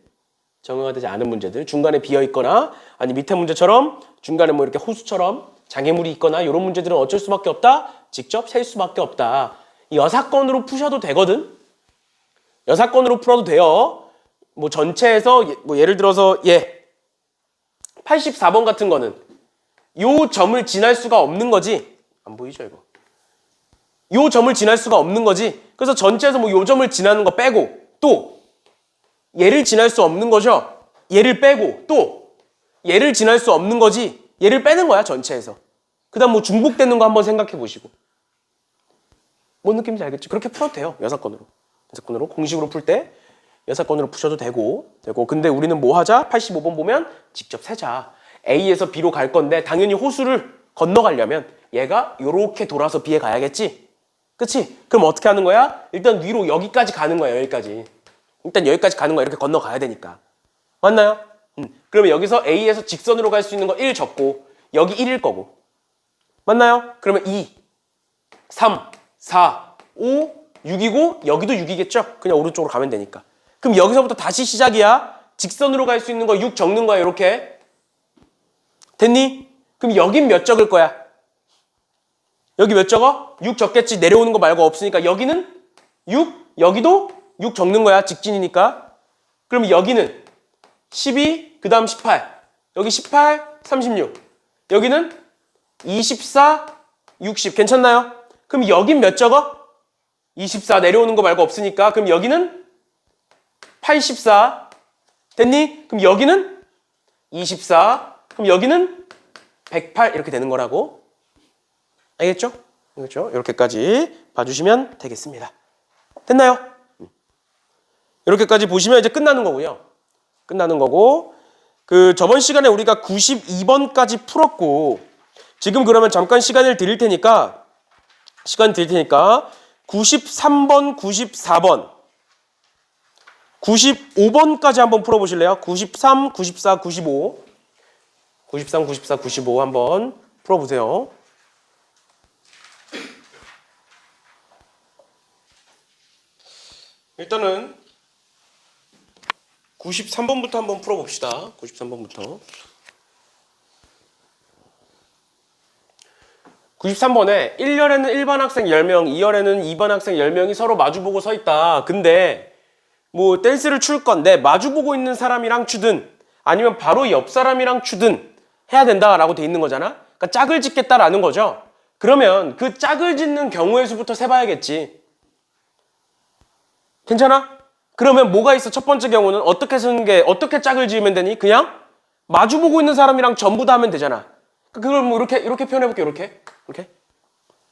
중간에 비어 있거나 아니 밑에 문제처럼 중간에 뭐 이렇게 호수처럼 장애물이 있거나 이런 문제들은 어쩔 수밖에 없다. 직접 셀 수밖에 없다. 이 여사건으로 푸셔도 되거든. 여사건으로 풀어도 돼요. 뭐 전체에서 뭐 예를 들어서 84번 같은 거는 요 점을 지날 수가 없는 거지. 안 보이죠 이거? 요 점을 지날 수가 없는 거지. 그래서 전체에서 뭐 요 점을 지나는 거 빼고 또 얘를 지날 수 없는 거죠. 얘를 빼고 또 얘를 지날 수 없는 거지. 얘를 빼는 거야 전체에서. 그 다음 뭐 중복되는 거 한번 생각해 보시고. 뭔 느낌인지 알겠지? 그렇게 풀어도 돼요. 여사건으로 공식으로 풀 때 여사건으로 푸셔도 되고 근데 우리는 뭐 하자? 85번 보면 직접 세자. A에서 B로 갈 건데 당연히 호수를 건너가려면 얘가 요렇게 돌아서 B에 가야겠지? 그치? 그럼 어떻게 하는 거야? 일단 위로 여기까지 가는 거야. 여기까지. 일단 여기까지 가는 거야. 이렇게 건너가야 되니까. 맞나요? 그러면 여기서 A에서 직선으로 갈 수 있는 거 1 적고 여기 1일 거고. 맞나요? 그러면 2, 3, 4, 5, 6이고 여기도 6이겠죠? 그냥 오른쪽으로 가면 되니까. 그럼 여기서부터 다시 시작이야. 직선으로 갈 수 있는 거 6 적는 거야. 이렇게. 됐니? 그럼 여긴 몇 적을 거야? 여기 몇 적어? 6 적겠지. 내려오는 거 말고 없으니까 여기는 6, 여기도 6 적는 거야. 직진이니까. 그럼 여기는 12, 그 다음 18. 여기 18, 36. 여기는 24, 60. 괜찮나요? 그럼 여긴 몇 적어? 24 내려오는 거 말고 없으니까. 그럼 여기는 84. 됐니? 그럼 여기는 24. 그럼 여기는 108 이렇게 되는 거라고. 알겠죠? 알겠죠? 이렇게까지 봐주시면 되겠습니다. 됐나요? 이렇게까지 보시면 이제 끝나는 거고요. 끝나는 거고 그 저번 시간에 우리가 92번까지 풀었고 지금 그러면 잠깐 시간을 드릴 테니까 93번, 94번, 95번까지 한번 풀어보실래요? 93, 94, 95 93, 94, 95 한번 풀어보세요. 일단은 93번부터 한번 풀어봅시다. 93번부터. 93번에 1열에는 1반 학생 10명, 2열에는 2반 학생 10명이 서로 마주보고 서 있다. 근데 뭐 댄스를 출 건데 마주보고 있는 사람이랑 추든 아니면 바로 옆 사람이랑 추든 해야 된다라고 돼 있는 거잖아. 그러니까 짝을 짓겠다라는 거죠. 그러면 그 짝을 짓는 경우의 수부터 세봐야겠지. 괜찮아? 그러면 뭐가 있어? 첫 번째 경우는 어떻게 짝을 지으면 되니? 그냥 마주보고 있는 사람이랑 전부 다 하면 되잖아. 그걸 뭐 이렇게 표현해볼게.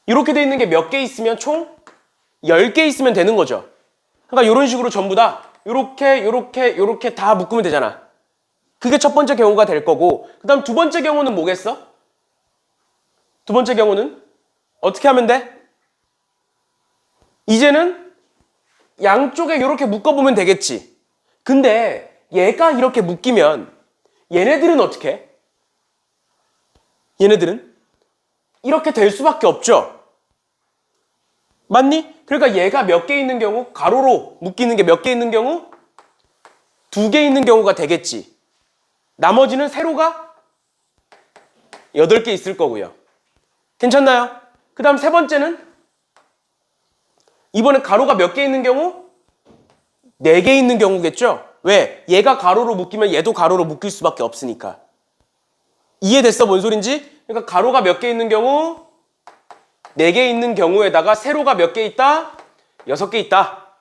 이렇게 돼 있는 게 몇 개 있으면 총 10개 있으면 되는 거죠. 그러니까 이런 식으로 전부 다 요렇게 다 묶으면 되잖아. 그게 첫 번째 경우가 될 거고, 그 다음 두 번째 경우는 뭐겠어? 두 번째 경우는 어떻게 하면 돼? 이제는 양쪽에 이렇게 묶어보면 되겠지. 근데 얘가 이렇게 묶이면 얘네들은 어떻게 해? 얘네들은 이렇게 될 수밖에 없죠. 맞니? 그러니까 얘가 몇 개 있는 경우, 가로로 묶이는 게 몇 개 있는 경우? 2개 있는 경우가 되겠지. 나머지는 세로가 8개 있을 거고요. 괜찮나요? 그 다음 세 번째는 이번에 가로가 몇 개 있는 경우? 4개 있는 경우겠죠? 왜? 얘가 가로로 묶이면 얘도 가로로 묶일 수밖에 없으니까. 이해됐어? 뭔 소린지? 그러니까 가로가 몇 개 있는 경우? 4개 있는 경우에다가 세로가 몇 개 있다? 6개 있다.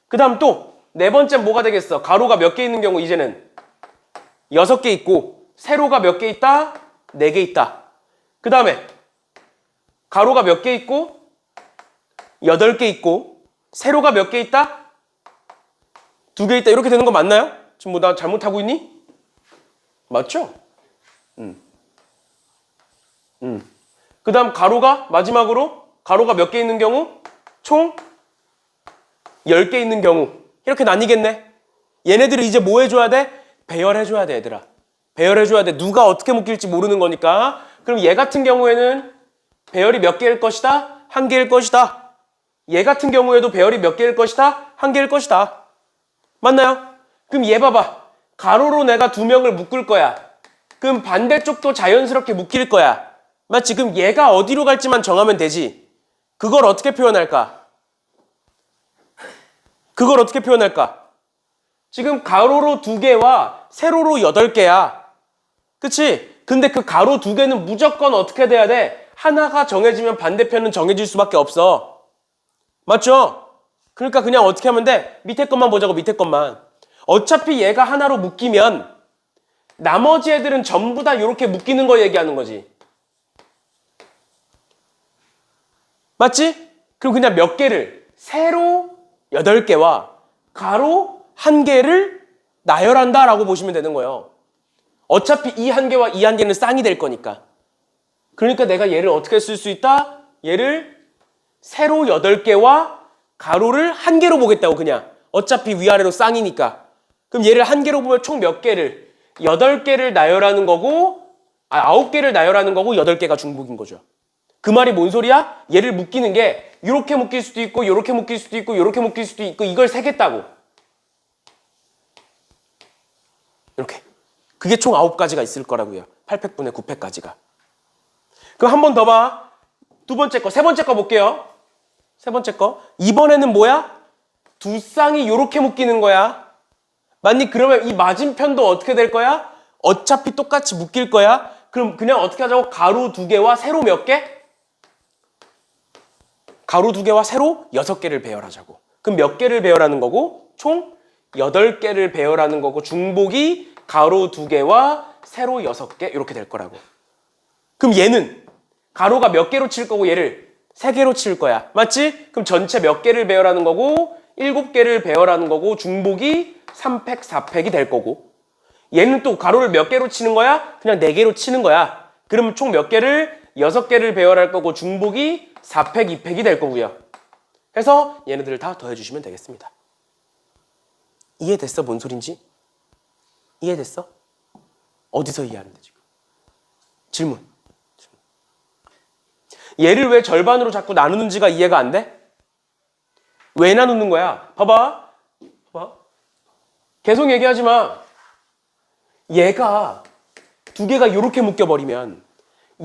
그 다음 또 네 번째 뭐가 되겠어? 가로가 몇 개 있는 경우 이제는 6개 있고 세로가 몇 개 있다? 4개 있다. 그 다음에 가로가 몇 개 있고 8개 있고 세로가 몇 개 있다? 2개 있다. 이렇게 되는 거 맞나요? 지금 뭐 나 잘못하고 있니? 맞죠? 그 다음 가로가 마지막으로 가로가 몇 개 있는 경우? 총 10개 있는 경우. 이렇게 나뉘겠네. 얘네들을 이제 뭐 해줘야 돼? 배열해줘야 돼, 얘들아. 배열해줘야 돼. 누가 어떻게 묶일지 모르는 거니까. 그럼 얘 같은 경우에는 배열이 몇 개일 것이다? 1개일 것이다. 얘 같은 경우에도 배열이 몇 개일 것이다? 1개일 것이다. 맞나요? 그럼 얘 봐봐. 가로로 내가 2명을 묶을 거야. 그럼 반대쪽도 자연스럽게 묶일 거야. 맞지? 그럼 얘가 어디로 갈지만 정하면 되지. 그걸 어떻게 표현할까? 지금 가로로 2개와 세로로 8개야. 그치? 근데 그 가로 2개는 무조건 어떻게 돼야 돼? 하나가 정해지면 반대편은 정해질 수밖에 없어. 맞죠? 그러니까 그냥 어떻게 하면 돼? 밑에 것만 보자고, 밑에 것만. 어차피 얘가 하나로 묶이면 나머지 애들은 전부 다 이렇게 묶이는 거 얘기하는 거지. 맞지? 그럼 그냥 몇 개를 세로 8개와 가로 1개를 나열한다 라고 보시면 되는 거예요. 어차피 이 1개와 이 1개는 쌍이 될 거니까. 그러니까 내가 얘를 어떻게 쓸 수 있다? 얘를 세로 8개와 가로를 1개로 보겠다고 그냥. 어차피 위아래로 쌍이니까. 그럼 얘를 1개로 보면 총 몇 개를? 8개를 나열하는 거고 9개를 나열하는 거고 8개가 중복인 거죠. 그 말이 뭔 소리야? 얘를 묶이는 게 이렇게 묶일 수도 있고 이렇게 묶일 수도 있고 이렇게 묶일 수도 있고 이걸 세겠다고. 이렇게. 그게 총 9가지가 있을 거라고요. 8팩분의 9팩까지가. 그럼 한 번 더 봐. 두 번째 거, 세 번째 거 볼게요. 세 번째 거. 이번에는 뭐야? 두 쌍이 이렇게 묶이는 거야. 맞니? 그러면 이 맞은편도 어떻게 될 거야? 어차피 똑같이 묶일 거야. 그럼 그냥 어떻게 하자고? 가로 2개와 세로 몇 개? 가로 2개와 세로 6개를 배열하자고. 그럼 몇 개를 배열하는 거고? 총 8개를 배열하는 거고 중복이 가로 2개와 세로 6개 이렇게 될 거라고. 그럼 얘는 가로가 몇 개로 칠 거고 얘를 3개로 칠 거야. 맞지? 그럼 전체 몇 개를 배열하는 거고 7개를 배열하는 거고 중복이 3팩, 4팩이 될 거고 얘는 또 가로를 몇 개로 치는 거야? 그냥 4개로 치는 거야. 그러면 총 몇 개를? 6개를 배열할 거고 중복이 4팩, 2팩이 될 거고요. 해서 얘네들을 다 더해주시면 되겠습니다. 이해됐어? 뭔 소린지? 이해됐어? 어디서 이해하는데 지금? 질문. 얘를 왜 절반으로 자꾸 나누는지가 이해가 안 돼? 왜 나누는 거야? 봐봐. 봐. 계속 얘기하지 마. 얘가 두 개가 이렇게 묶여버리면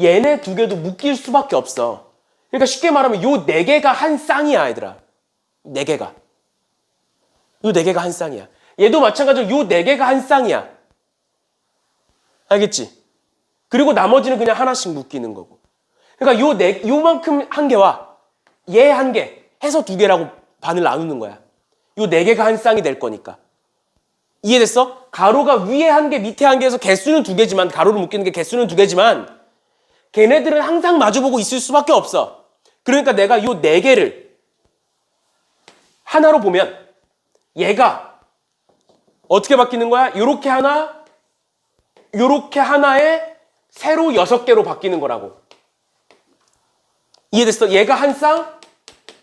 얘네 두 개도 묶일 수밖에 없어. 그러니까 쉽게 말하면 요 네 개가 한 쌍이야, 얘들아. 네 개가. 요 네 개가 한 쌍이야. 얘도 마찬가지로 요 네 개가 한 쌍이야. 알겠지? 그리고 나머지는 그냥 하나씩 묶이는 거고. 그러니까 요만큼 한 개와 얘 한 개 해서 두 개라고 반을 나누는 거야. 요 네 개가 한 쌍이 될 거니까. 이해됐어? 가로가 위에 한 개, 밑에 한 개에서 개수는 두 개지만, 가로로 묶이는 게 개수는 두 개지만, 걔네들은 항상 마주보고 있을 수밖에 없어. 그러니까 내가 요 네 개를 하나로 보면, 얘가 어떻게 바뀌는 거야? 요렇게 하나, 요렇게 하나에 세로 6개로 바뀌는 거라고. 이해됐어? 얘가 한 쌍,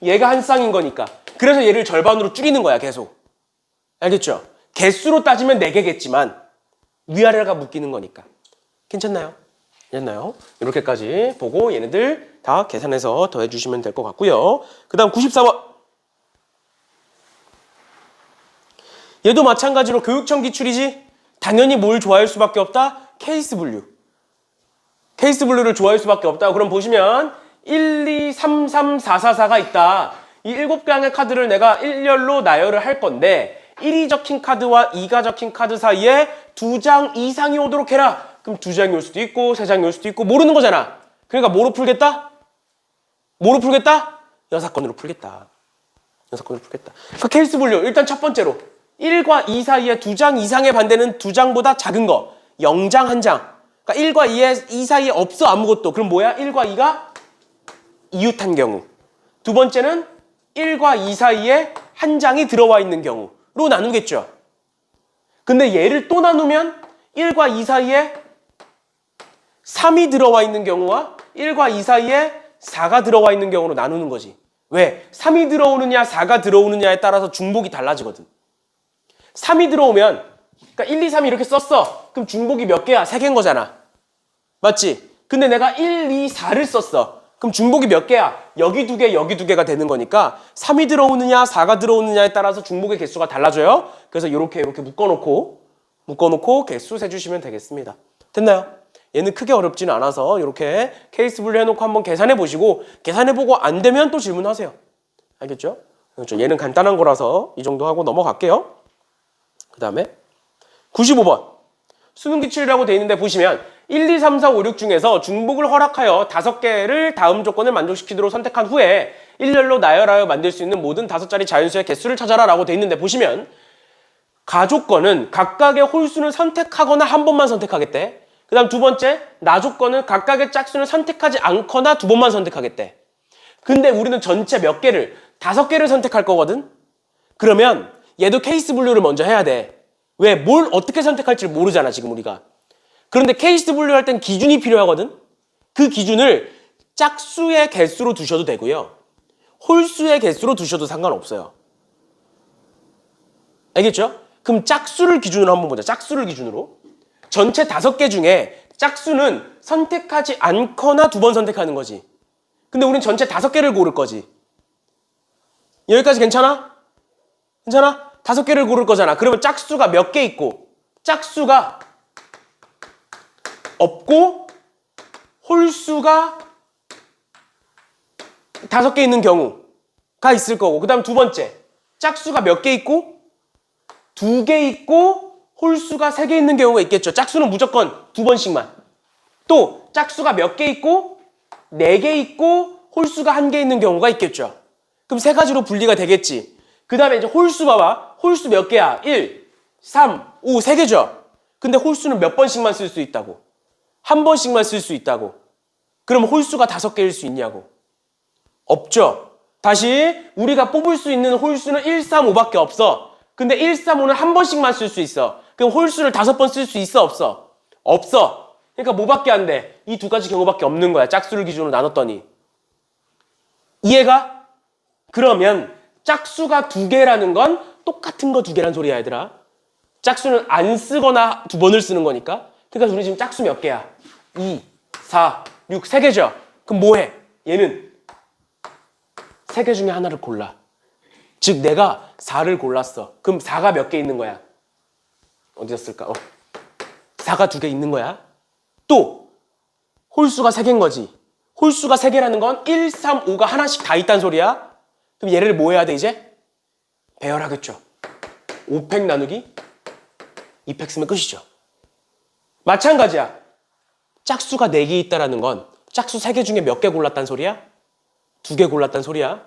얘가 한 쌍인 거니까. 그래서 얘를 절반으로 줄이는 거야, 계속. 알겠죠? 개수로 따지면 4개겠지만 위아래가 묶이는 거니까. 괜찮나요? 괜찮나요? 이렇게까지 보고 얘네들 다 계산해서 더해주시면 될 것 같고요. 그 다음 94번. 얘도 마찬가지로 교육청 기출이지. 당연히 뭘 좋아할 수밖에 없다? 케이스 분류. 케이스 분류를 좋아할 수밖에 없다. 그럼 보시면 1, 2, 3, 3, 4, 4, 4가 있다. 이 7장의 카드를 내가 일렬로 나열을 할 건데 1이 적힌 카드와 2가 적힌 카드 사이에 2장 이상이 오도록 해라. 그럼 2장이 올 수도 있고 3장이 올 수도 있고 모르는 거잖아. 그러니까 뭐로 풀겠다? 뭐로 풀겠다? 여사건으로 풀겠다. 여사건으로 풀겠다. 그러니까 케이스 분류. 일단 첫 번째로 1과 2 사이에 2장 이상의 반대는 2장보다 작은 거. 0장 1장. 그러니까 1과 2 사이에 없어 아무것도. 그럼 뭐야? 1과 2가 이웃한 경우. 두 번째는 1과 2 사이에 한 장이 들어와 있는 경우로 나누겠죠. 근데 얘를 또 나누면 1과 2 사이에 3이 들어와 있는 경우와 1과 2 사이에 4가 들어와 있는 경우로 나누는 거지. 왜? 3이 들어오느냐 4가 들어오느냐에 따라서 중복이 달라지거든. 3이 들어오면 그러니까 1, 2, 3이 이렇게 썼어. 그럼 중복이 몇 개야? 3개인 거잖아. 맞지? 근데 내가 1, 2, 4를 썼어. 그럼 중복이 몇 개야? 여기 2개, 여기 2개가 되는 거니까 3이 들어오느냐 4가 들어오느냐에 따라서 중복의 개수가 달라져요. 그래서 이렇게 묶어놓고 개수 세주시면 되겠습니다. 됐나요? 얘는 크게 어렵지는 않아서 이렇게 케이스 분류해놓고 한번 계산해보시고 계산해보고 안 되면 또 질문하세요. 알겠죠? 그렇죠. 얘는 간단한 거라서 이 정도 하고 넘어갈게요. 그 다음에 95번 수능 기출이라고 돼 있는데 보시면 1, 2, 3, 4, 5, 6 중에서 중복을 허락하여 5개를 다음 조건을 만족시키도록 선택한 후에 일렬로 나열하여 만들 수 있는 모든 5자리 자연수의 개수를 찾아라 라고 돼 있는데 보시면 가조건은 각각의 홀수를 선택하거나 한 번만 선택하겠대. 그 다음 두 번째 나조건은 각각의 짝수를 선택하지 않거나 2번만 선택하겠대. 근데 우리는 전체 몇 개를 5개를 선택할 거거든. 그러면 얘도 케이스 분류를 먼저 해야 돼. 왜? 뭘 어떻게 선택할지 모르잖아 지금 우리가. 그런데 케이스 분류할 땐 기준이 필요하거든. 그 기준을 짝수의 개수로 두셔도 되고요. 홀수의 개수로 두셔도 상관없어요. 알겠죠? 그럼 짝수를 기준으로 한번 보자. 짝수를 기준으로. 전체 5개 중에 짝수는 선택하지 않거나 2번 선택하는 거지. 근데 우린 전체 5개를 고를 거지. 여기까지 괜찮아? 괜찮아? 5개를 고를 거잖아. 그러면 짝수가 몇 개 있고 짝수가 없고 홀수가 5개 있는 경우가 있을 거고 그 다음 두 번째 짝수가 몇 개 있고 2개 있고 홀수가 3개 있는 경우가 있겠죠. 짝수는 무조건 2번씩만. 또 짝수가 몇 개 있고 4개 있고 홀수가 1개 있는 경우가 있겠죠. 그럼 3가지로 분리가 되겠지. 그 다음에 이제 홀수 봐봐. 홀수 몇 개야? 1, 3, 5, 3개죠. 근데 홀수는 몇 번씩만 쓸 수 있다고? 한 번씩만 쓸 수 있다고. 그럼 홀수가 5개일 수 있냐고? 없죠. 다시 우리가 뽑을 수 있는 홀수는 1, 3, 5밖에 없어. 근데 1, 3, 5는 한 번씩만 쓸 수 있어. 그럼 홀수를 5번 쓸 수 있어? 없어? 없어. 그러니까 뭐밖에 안 돼? 이 2가지 경우밖에 없는 거야. 짝수를 기준으로 나눴더니. 이해가? 그러면 짝수가 2개라는 건 똑같은 거 2개란 소리야 얘들아. 짝수는 안 쓰거나 2번을 쓰는 거니까. 그러니까 우리 지금 짝수 몇 개야? 2, 4, 6, 3개죠? 그럼 뭐해? 얘는 3개 중에 하나를 골라. 즉 내가 4를 골랐어. 그럼 4가 몇 개 있는 거야? 어디였을까? 4가 2개 있는 거야. 또 홀수가 3개인 거지. 홀수가 3개라는 건 1, 3, 5가 하나씩 다 있다는 소리야. 그럼 얘를 뭐 해야 돼 이제? 배열하겠죠. 5팩 나누기 2팩 쓰면 끝이죠. 마찬가지야. 짝수가 4개 있다라는 건 짝수 3개 중에 몇 개 골랐단 소리야? 2개 골랐단 소리야.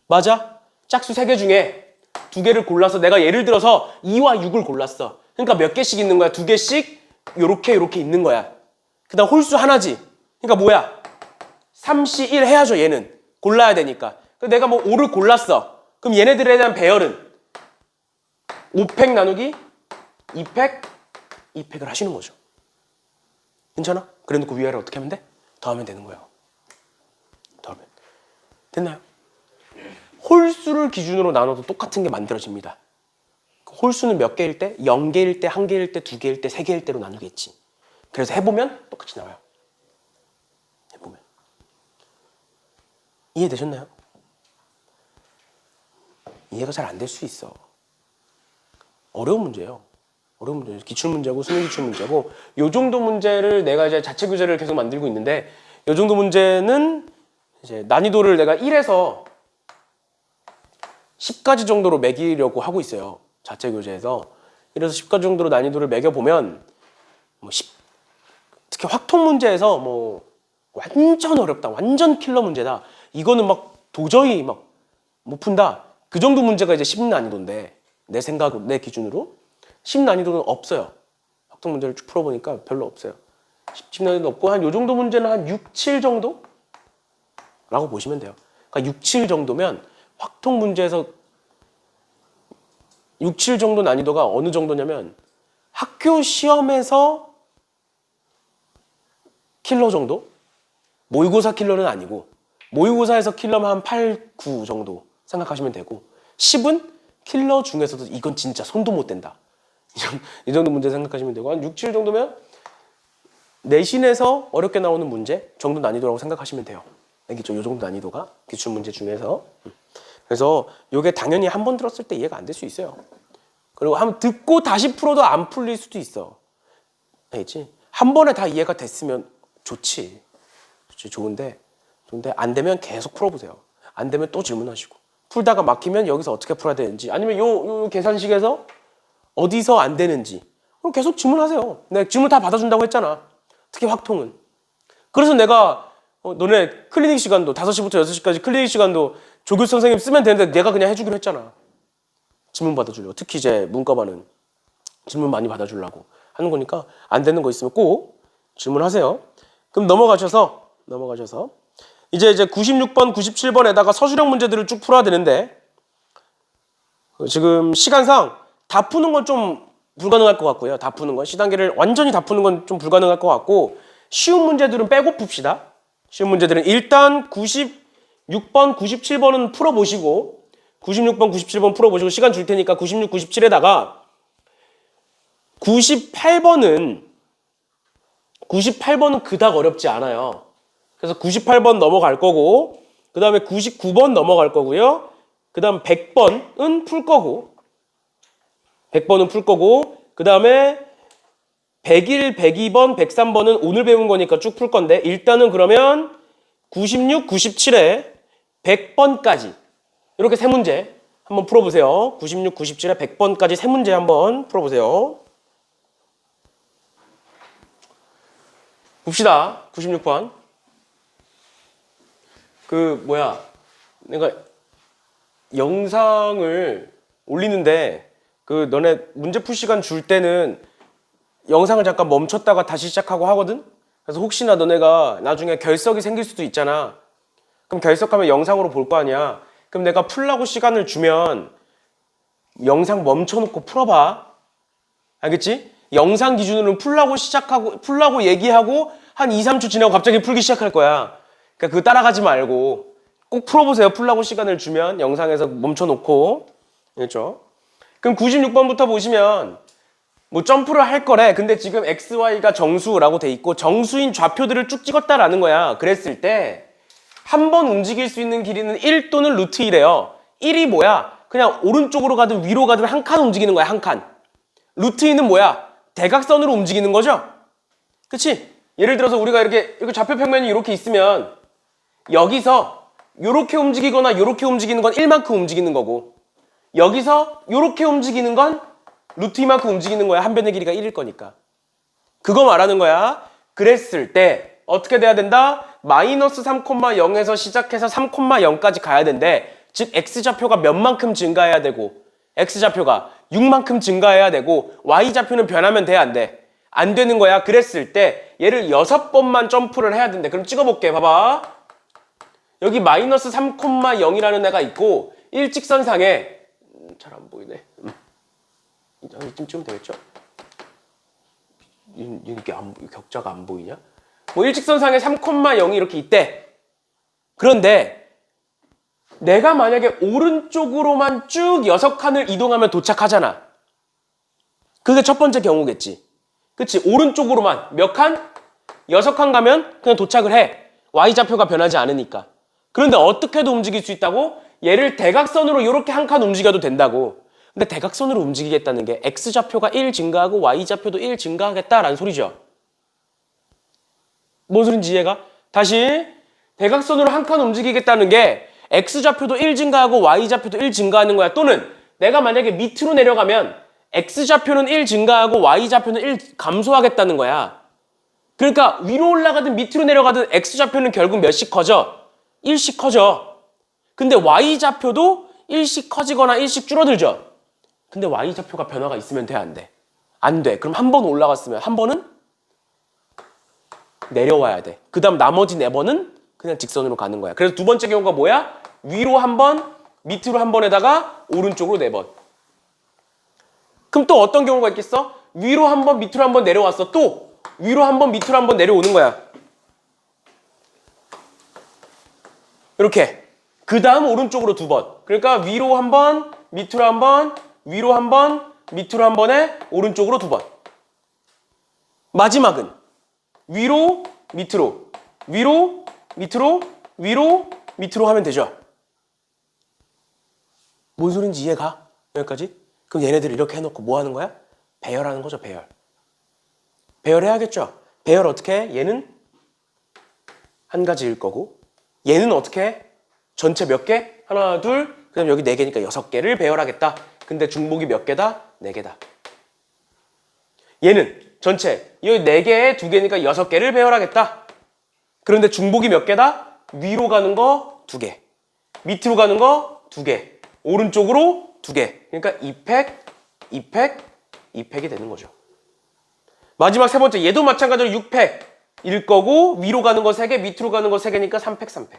맞아? 짝수 3개 중에 2개를 골라서 내가 예를 들어서 2와 6을 골랐어. 그러니까 몇 개씩 있는 거야? 2개씩 요렇게 있는 거야. 그 다음 홀수 하나지. 그러니까 뭐야? 3시 1 해야죠. 얘는 골라야 되니까. 내가 뭐 5를 골랐어. 그럼 얘네들에 대한 배열은 5팩 나누기 2팩 2팩을 하시는 거죠. 괜찮아? 그래 놓고 위아래 어떻게 하면 돼? 더하면 되는 거예요. 더하면 됐나요? 홀수를 기준으로 나눠도 똑같은 게 만들어집니다. 홀수는 몇 개일 때? 0개일 때, 1개일 때, 2개일 때, 3개일 때로 나누겠지. 그래서 해보면 똑같이 나와요. 해보면. 이해되셨나요? 이해가 잘 안 될 수 있어. 어려운 문제예요. 어려운 문제예요. 기출문제고 수능 기출문제고 요 정도 문제를 내가 이제 자체 교재를 계속 만들고 있는데 요 정도 문제는 이제 난이도를 내가 1에서 10가지 정도로 매기려고 하고 있어요. 자체 교재에서. 1에서 10가지 정도로 난이도를 매겨보면 뭐 특히 확통 문제에서 뭐 완전 어렵다. 완전 킬러 문제다. 이거는 막 도저히 막 못 푼다. 그 정도 문제가 이제 10난이도인데 내 생각으로, 내 기준으로 10난이도는 없어요. 확통 문제를 쭉 풀어보니까 별로 없어요. 10난이도 없고 한 요 정도 문제는 한 6, 7 정도? 라고 보시면 돼요. 그러니까 6, 7 정도면 확통 문제에서 6, 7 정도 난이도가 어느 정도냐면 학교 시험에서 킬러 정도? 모의고사 킬러는 아니고 모의고사에서 킬러면 한 8, 9 정도 생각하시면 되고 10은 킬러 중에서도 이건 진짜 손도 못 댄다. 이 정도 문제 생각하시면 되고 한 6, 7 정도면 내신에서 어렵게 나오는 문제 정도 난이도라고 생각하시면 돼요. 알겠죠? 이 정도 난이도가 기출문제 중에서. 그래서 이게 당연히 한 번 들었을 때 이해가 안 될 수 있어요. 그리고 한번 듣고 다시 풀어도 안 풀릴 수도 있어. 알겠지? 한 번에 다 이해가 됐으면 좋지. 좋은데 안 되면 계속 풀어보세요. 안 되면 또 질문하시고. 풀다가 막히면 여기서 어떻게 풀어야 되는지 아니면 요 계산식에서 어디서 안 되는지 그럼 계속 질문하세요. 내가 질문 다 받아준다고 했잖아. 특히 확통은. 그래서 내가 너네 클리닉 시간도 5시부터 6시까지 클리닉 시간도 조교 선생님 쓰면 되는데 내가 그냥 해주기로 했잖아. 질문 받아주려고. 특히 이제 문과반은 질문 많이 받아주려고 하는 거니까 안 되는 거 있으면 꼭 질문하세요. 그럼 넘어가셔서 이제 96번, 97번에다가 서술형 문제들을 쭉 풀어야 되는데 지금 시간상 다 푸는 건 좀 불가능할 것 같고요. 다 푸는 건 C단계를 완전히 다 푸는 건 좀 불가능할 것 같고 쉬운 문제들은 빼고 풉시다. 쉬운 문제들은 일단 96번, 97번은 풀어보시고 96번, 97번 풀어보시고 시간 줄 테니까 96, 97에다가 98번은 그닥 어렵지 않아요. 그래서 98번 넘어갈 거고 그 다음에 99번 넘어갈 거고요. 그 다음 100번은 풀 거고 그 다음에 101, 102번, 103번은 오늘 배운 거니까 쭉 풀 건데 일단은 그러면 96, 97에 100번까지 이렇게 세 문제 한번 풀어보세요. 96, 97에 100번까지 세 문제 한번 풀어보세요. 봅시다. 96번. 내가 영상을 올리는데 너네 문제 풀 시간 줄 때는 영상을 잠깐 멈췄다가 다시 시작하고 하거든? 그래서 혹시나 너네가 나중에 결석이 생길 수도 있잖아. 그럼 결석하면 영상으로 볼 거 아니야. 그럼 내가 풀라고 시간을 주면 영상 멈춰놓고 풀어봐. 알겠지? 영상 기준으로는 풀라고 얘기하고 한 2, 3초 지나고 갑자기 풀기 시작할 거야. 그러니까 그거 따라가지 말고 꼭 풀어보세요. 풀라고 시간을 주면 영상에서 멈춰놓고. 알겠죠? 그럼 96번부터 보시면 뭐 점프를 할 거래. 근데 지금 XY가 정수라고 돼 있고 정수인 좌표들을 쭉 찍었다라는 거야. 그랬을 때 한 번 움직일 수 있는 길이는 1 또는 루트 1이에요. 1이 뭐야? 그냥 오른쪽으로 가든 위로 가든 한 칸 움직이는 거야, 한 칸. 루트 2는 뭐야? 대각선으로 움직이는 거죠? 그치? 예를 들어서 우리가 이렇게 좌표 평면이 이렇게 있으면 여기서 이렇게 움직이거나 이렇게 움직이는 건 1만큼 움직이는 거고, 여기서 이렇게 움직이는 건 루트 2만큼 움직이는 거야. 한 변의 길이가 1일 거니까. 그거 말하는 거야. 그랬을 때 어떻게 돼야 된다? 마이너스 3,0에서 시작해서 3,0까지 가야 된대. 즉 x좌표가 몇만큼 증가해야 되고, x좌표가 6만큼 증가해야 되고, y좌표는 변하면 돼, 안 돼? 안 되는 거야. 그랬을 때 얘를 6번만 점프를 해야 된대. 그럼 찍어볼게. 봐봐. 여기 마이너스 3,0이라는 애가 있고, 일직선상에 잘 안 보이네. 이쯤 찍으면 되겠죠? 이렇게 격자가 안 보이냐? 뭐 일직선상에 3,0이 이렇게 있대. 그런데 내가 만약에 오른쪽으로만 쭉 6칸을 이동하면 도착하잖아. 그게 첫 번째 경우겠지. 그치? 오른쪽으로만 몇 칸? 6칸 가면 그냥 도착을 해. y좌표가 변하지 않으니까. 그런데 어떻게도 움직일 수 있다고? 얘를 대각선으로 이렇게 한 칸 움직여도 된다고. 근데 대각선으로 움직이겠다는 게 x좌표가 1 증가하고 y좌표도 1 증가하겠다라는 소리죠. 뭔 소린지 이해가? 다시 대각선으로 한 칸 움직이겠다는 게 x좌표도 1 증가하고 y좌표도 1 증가하는 거야. 또는 내가 만약에 밑으로 내려가면 x좌표는 1 증가하고 y좌표는 1 감소하겠다는 거야. 그러니까 위로 올라가든 밑으로 내려가든 x좌표는 결국 몇씩 커져? 1씩 커져. 근데 y좌표도 1씩 커지거나 1씩 줄어들죠. 근데 y좌표가 변화가 있으면 돼, 안 돼? 안 돼. 그럼 한 번 올라갔으면 한 번은 내려와야 돼. 그 다음 나머지 4번은 그냥 직선으로 가는 거야. 그래서 두 번째 경우가 뭐야? 위로 한 번, 밑으로 한 번에다가 오른쪽으로 4번. 그럼 또 어떤 경우가 있겠어? 위로 한 번, 밑으로 한 번 내려왔어. 또 위로 한 번, 밑으로 한 번 내려오는 거야. 이렇게. 그 다음 오른쪽으로 2번. 그러니까 위로 한 번, 밑으로 한 번, 위로 한 번, 밑으로 한 번에 오른쪽으로 2번. 마지막은 위로, 밑으로, 위로, 밑으로, 위로, 밑으로 하면 되죠. 뭔 소린지 이해가? 여기까지? 그럼 얘네들을 이렇게 해놓고 뭐 하는 거야? 배열하는 거죠, 배열. 배열해야겠죠? 배열 어떻게 해? 얘는 한 가지일 거고, 얘는 어떻게 해? 전체 몇 개? 하나, 둘, 그다음 여기 4개니까 6개를 배열하겠다. 근데 중복이 몇 개다? 4개다. 얘는 전체 여기 4개에 2개니까 6개를 배열하겠다. 그런데 중복이 몇 개다? 위로 가는 거 2개, 밑으로 가는 거 2개, 오른쪽으로 2개. 그러니까 2팩, 2팩, 2팩이 되는 거죠. 마지막 세 번째 얘도 마찬가지로 6팩일 거고, 위로 가는 거 3개, 밑으로 가는 거 3개니까 3팩, 3팩.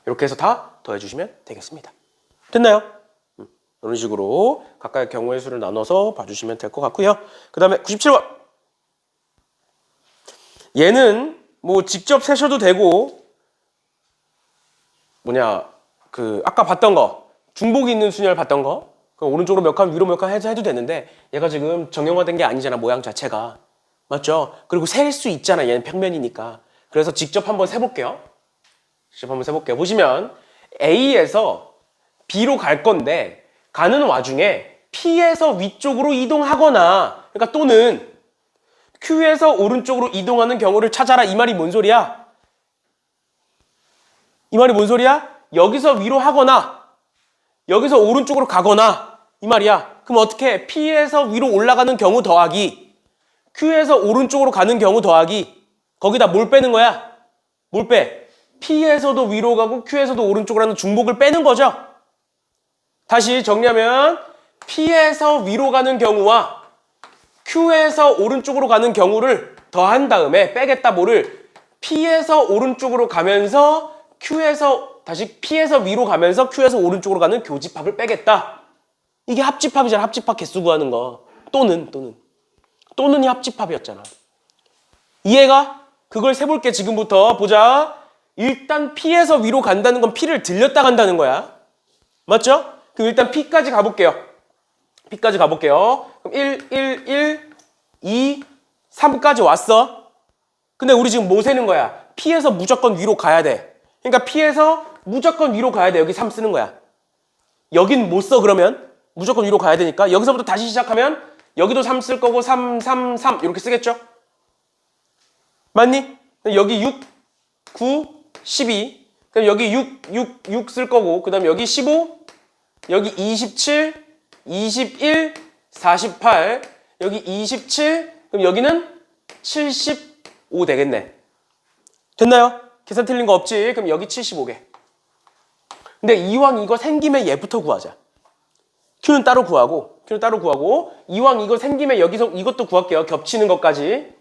이렇게 해서 다 더해주시면 되겠습니다. 됐나요? 이런 식으로 각각의 경우의 수를 나눠서 봐주시면 될 것 같고요. 그 다음에 97번. 얘는 뭐 직접 세셔도 되고, 아까 봤던 거, 중복이 있는 순열 봤던 거, 오른쪽으로 몇 칸, 위로 몇 칸 해도 되는데, 얘가 지금 정형화된 게 아니잖아, 모양 자체가. 맞죠? 그리고 셀 수 있잖아, 얘는 평면이니까. 그래서 직접 한번 세볼게요. 보시면 A에서 B로 갈 건데, 가는 와중에 P에서 위쪽으로 이동하거나, 그러니까 또는 Q에서 오른쪽으로 이동하는 경우를 찾아라. 이 말이 뭔 소리야? 이 말이 뭔 소리야? 여기서 위로 하거나 여기서 오른쪽으로 가거나 이 말이야. 그럼 어떻게 해? P에서 위로 올라가는 경우 더하기 Q에서 오른쪽으로 가는 경우 더하기, 거기다 뭘 빼는 거야? 뭘 빼? P에서도 위로 가고 Q에서도 오른쪽으로 하는 중복을 빼는 거죠. 다시 정리하면 P에서 위로 가는 경우와 Q에서 오른쪽으로 가는 경우를 더한 다음에 빼겠다. 뭐를? P에서 오른쪽으로 가면서 다시 P에서 위로 가면서 Q에서 오른쪽으로 가는 교집합을 빼겠다. 이게 합집합이잖아. 합집합 개수 구하는 거. 또는이 합집합이었잖아. 이해가? 그걸 세볼게. 지금부터 보자. 일단 P에서 위로 간다는 건 P를 들렸다 간다는 거야. 맞죠? 그럼 일단 P까지 가볼게요. 그럼 1, 2, 3까지 왔어. 근데 우리 지금 뭐 세는 거야? P에서 무조건 위로 가야 돼. 그러니까 P에서 무조건 위로 가야 돼. 여기 3 쓰는 거야. 여긴 못 써 그러면. 무조건 위로 가야 되니까. 여기서부터 다시 시작하면 여기도 3 쓸 거고 3, 3, 3 이렇게 쓰겠죠? 맞니? 여기 6, 9, 12. 그럼 여기 6 쓸 거고 그 다음에 여기 15, 여기 27, 21, 48, 여기 27, 그럼 여기는 75 되겠네. 됐나요? 계산 틀린 거 없지? 그럼 여기 75개. 근데 이왕 이거 생기면 얘부터 구하자. Q는 따로 구하고, 이왕 이거 생기면 여기서 이것도 구할게요. 겹치는 것까지.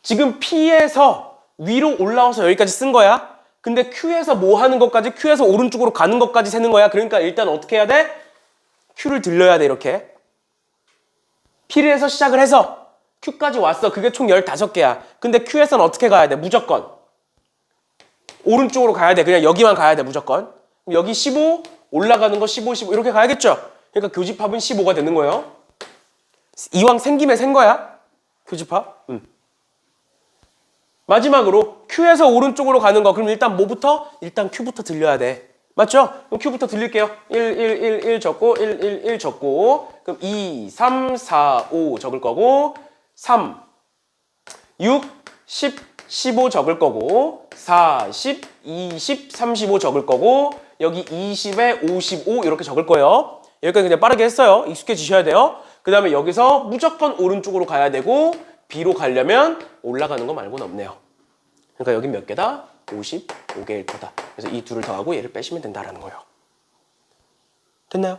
지금 P에서 위로 올라와서 여기까지 쓴 거야. 근데 Q에서 뭐 하는 것까지, Q에서 오른쪽으로 가는 것까지 세는 거야. 그러니까 일단 어떻게 해야 돼? Q를 들려야 돼, 이렇게. P를 해서 시작을 해서 Q까지 왔어. 그게 총 15개야. 근데 Q에서는 어떻게 가야 돼? 무조건. 오른쪽으로 가야 돼. 그냥 여기만 가야 돼, 무조건. 여기 15, 올라가는 거 15, 15 이렇게 가야겠죠? 그러니까 교집합은 15가 되는 거예요. 이왕 생김에 센 거야. 교집합. 마지막으로 Q에서 오른쪽으로 가는 거. 그럼 일단 뭐부터? 일단 Q부터 들려야 돼. 맞죠? 그럼 Q부터 들릴게요. 1 적고 1 적고 그럼 2, 3, 4, 5 적을 거고 3, 6, 10, 15 적을 거고 4, 10, 20, 35 적을 거고 여기 20에 55 이렇게 적을 거예요. 여기까지 그냥 빠르게 했어요. 익숙해지셔야 돼요. 그 다음에 여기서 무조건 오른쪽으로 가야 되고 B로 가려면 올라가는 거 말고는 없네요. 그러니까 여기 몇 개다? 55개일 거다. 그래서 이 둘을 더하고 얘를 빼시면 된다라는 거예요. 됐나요?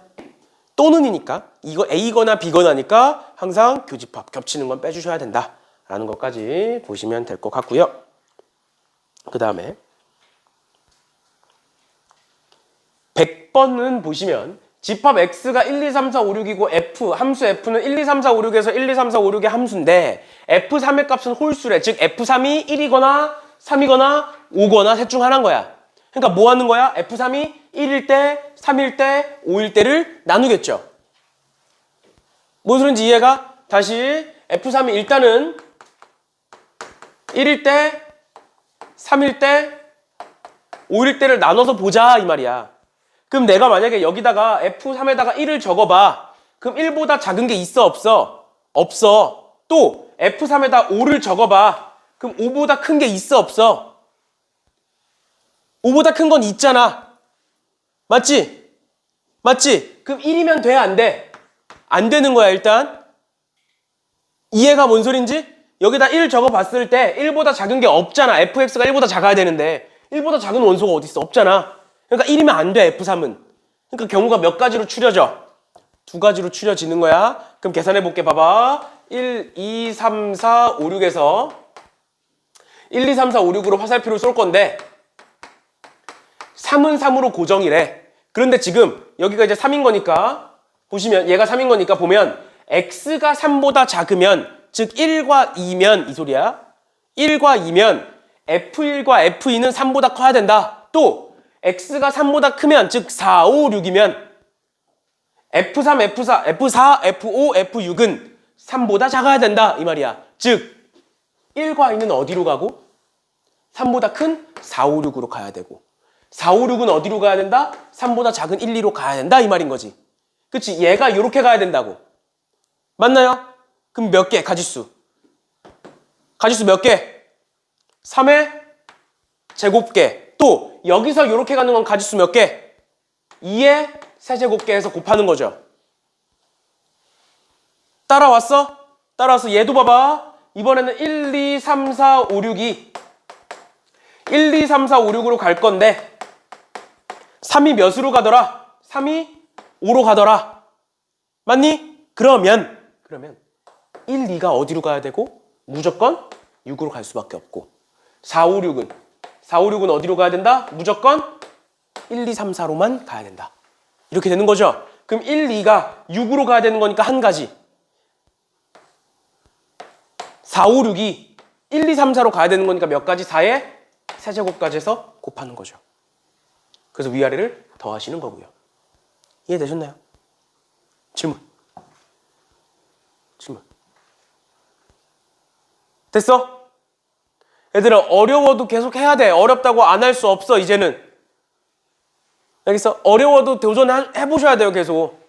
또는이니까 이거 A거나 B거나니까 항상 교집합 겹치는 건 빼주셔야 된다라는 것까지 보시면 될 것 같고요. 그 다음에 100번은 보시면 집합 X가 1, 2, 3, 4, 5, 6이고 F, 함수 F는 1, 2, 3, 4, 5, 6에서 1, 2, 3, 4, 5, 6의 함수인데 F3의 값은 홀수래. 즉 F3이 1이거나 3이거나 5거나 셋 중 하나인 거야. 그러니까 뭐 하는 거야? F3이 1일 때, 3일 때, 5일 때를 나누겠죠. 뭔 소린지 이해가? 다시 F3이 일단은 1일 때, 3일 때, 5일 때를 나눠서 보자 이 말이야. 그럼 내가 만약에 여기다가 F3에다가 1을 적어봐. 그럼 1보다 작은 게 있어 없어? 없어. 또 F3에다 5를 적어봐. 그럼 5보다 큰 게 있어 없어? 5보다 큰 건 있잖아. 맞지? 맞지? 그럼 1이면 돼 안 돼? 안 되는 거야 일단. 이해가 뭔 소린지? 여기다 1 적어봤을 때 1보다 작은 게 없잖아. fx가 1보다 작아야 되는데 1보다 작은 원소가 어디 있어? 없잖아. 그러니까 1이면 안 돼, F3은. 그러니까 경우가 몇 가지로 추려져? 2가지로 추려지는 거야. 그럼 계산해 볼게, 봐봐. 1, 2, 3, 4, 5, 6에서 1, 2, 3, 4, 5, 6으로 화살표를 쏠 건데 3은 3으로 고정이래. 그런데 지금 여기가 이제 3인 거니까 보시면 얘가 3인 거니까 보면 X가 3보다 작으면 즉 1과 2면 이 소리야. 1과 2면 F1과 F2는 3보다 커야 된다. 또 X가 3보다 크면 즉 4, 5, 6이면 F3, F4, F4, F5, F6은 3보다 작아야 된다 이 말이야. 즉 1과 2는 어디로 가고 3보다 큰 4, 5, 6으로 가야 되고 4, 5, 6은 어디로 가야 된다? 3보다 작은 1, 2로 가야 된다 이 말인 거지. 그치? 얘가 이렇게 가야 된다고. 맞나요? 그럼 몇 개? 가지수. 가지수 몇 개? 3의 제곱개. 또 여기서 이렇게 가는 건 가지수 몇 개? 2의 세제곱개 해서 곱하는 거죠. 따라왔어? 따라와서 얘도 봐봐. 이번에는 1, 2, 3, 4, 5, 6이 1, 2, 3, 4, 5, 6으로 갈 건데 3이 몇으로 가더라? 3이 5로 가더라. 맞니? 그러면 1, 2가 어디로 가야 되고 무조건 6으로 갈 수밖에 없고 4, 5, 6은 어디로 가야 된다? 무조건 1, 2, 3, 4로만 가야 된다. 이렇게 되는 거죠. 그럼 1, 2가 6으로 가야 되는 거니까 한 가지. 4, 5, 6이 1, 2, 3, 4로 가야 되는 거니까 몇 가지? 4의 세제곱까지 해서 곱하는 거죠. 그래서 위아래를 더하시는 거고요. 이해되셨나요? 질문. 됐어? 얘들아 어려워도 계속 해야 돼. 어렵다고 안 할 수 없어 이제는. 알겠어? 어려워도 도전해보셔야 돼요, 계속.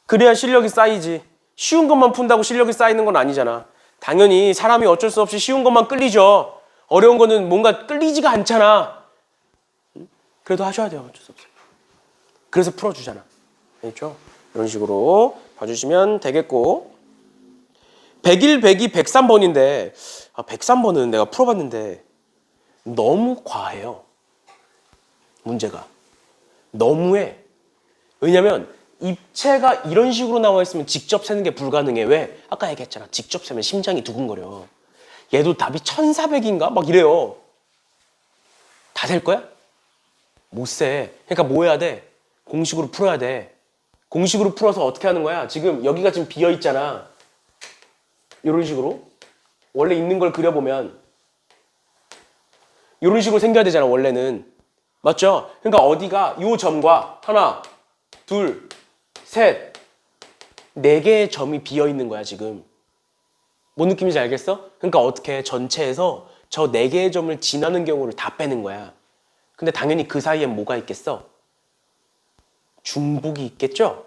그래야 실력이 쌓이지. 쉬운 것만 푼다고 실력이 쌓이는 건 아니잖아. 당연히 사람이 어쩔 수 없이 쉬운 것만 끌리죠. 어려운 거는 뭔가 끌리지가 않잖아. 그래도 하셔야 돼요, 어쩔 수 없어요. 그래서 풀어주잖아. 알겠죠? 이런 식으로 봐주시면 되겠고. 101, 102, 103번인데 103번은 내가 풀어봤는데 너무 과해요. 문제가. 너무해. 왜냐면 입체가 이런 식으로 나와 있으면 직접 세는 게 불가능해. 왜? 아까 얘기했잖아. 직접 세면 심장이 두근거려. 얘도 답이 1400인가? 막 이래요. 다 셀 거야? 못 세. 그러니까 뭐 해야 돼? 공식으로 풀어야 돼. 공식으로 풀어서 어떻게 하는 거야? 지금 여기가 지금 비어 있잖아. 이런 식으로. 원래 있는 걸 그려보면 이런 식으로 생겨야 되잖아, 원래는. 맞죠? 그러니까 어디가 이 점과 하나, 둘, 셋, 네 개의 점이 비어 있는 거야, 지금. 뭔 느낌인지 알겠어? 그러니까 어떻게 전체에서 저 네 개의 점을 지나는 경우를 다 빼는 거야. 근데 당연히 그 사이엔 뭐가 있겠어? 중복이 있겠죠?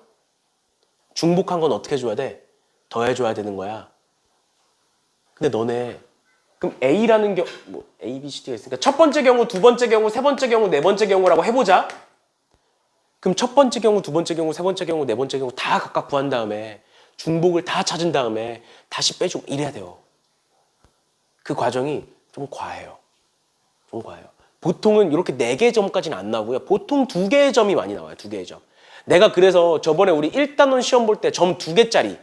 중복한 건 어떻게 해줘야 돼? 더해줘야 되는 거야. 근데 너네 그럼 A라는 경우, 뭐 A, B, C, D가 있으니까 첫 번째 경우, 두 번째 경우, 세 번째 경우, 네 번째 경우라고 해보자. 그럼 첫 번째 경우, 두 번째 경우, 세 번째 경우, 네 번째 경우 다 각각 구한 다음에 중복을 다 찾은 다음에 다시 빼주고 이래야 돼요. 그 과정이 좀 과해요. 좀 과해요. 보통은 이렇게 4개의 점까지는 안 나오고요. 보통 2개의 점이 많이 나와요. 2개의 점. 내가 그래서 저번에 우리 1단원 시험 볼 때 점 2개짜리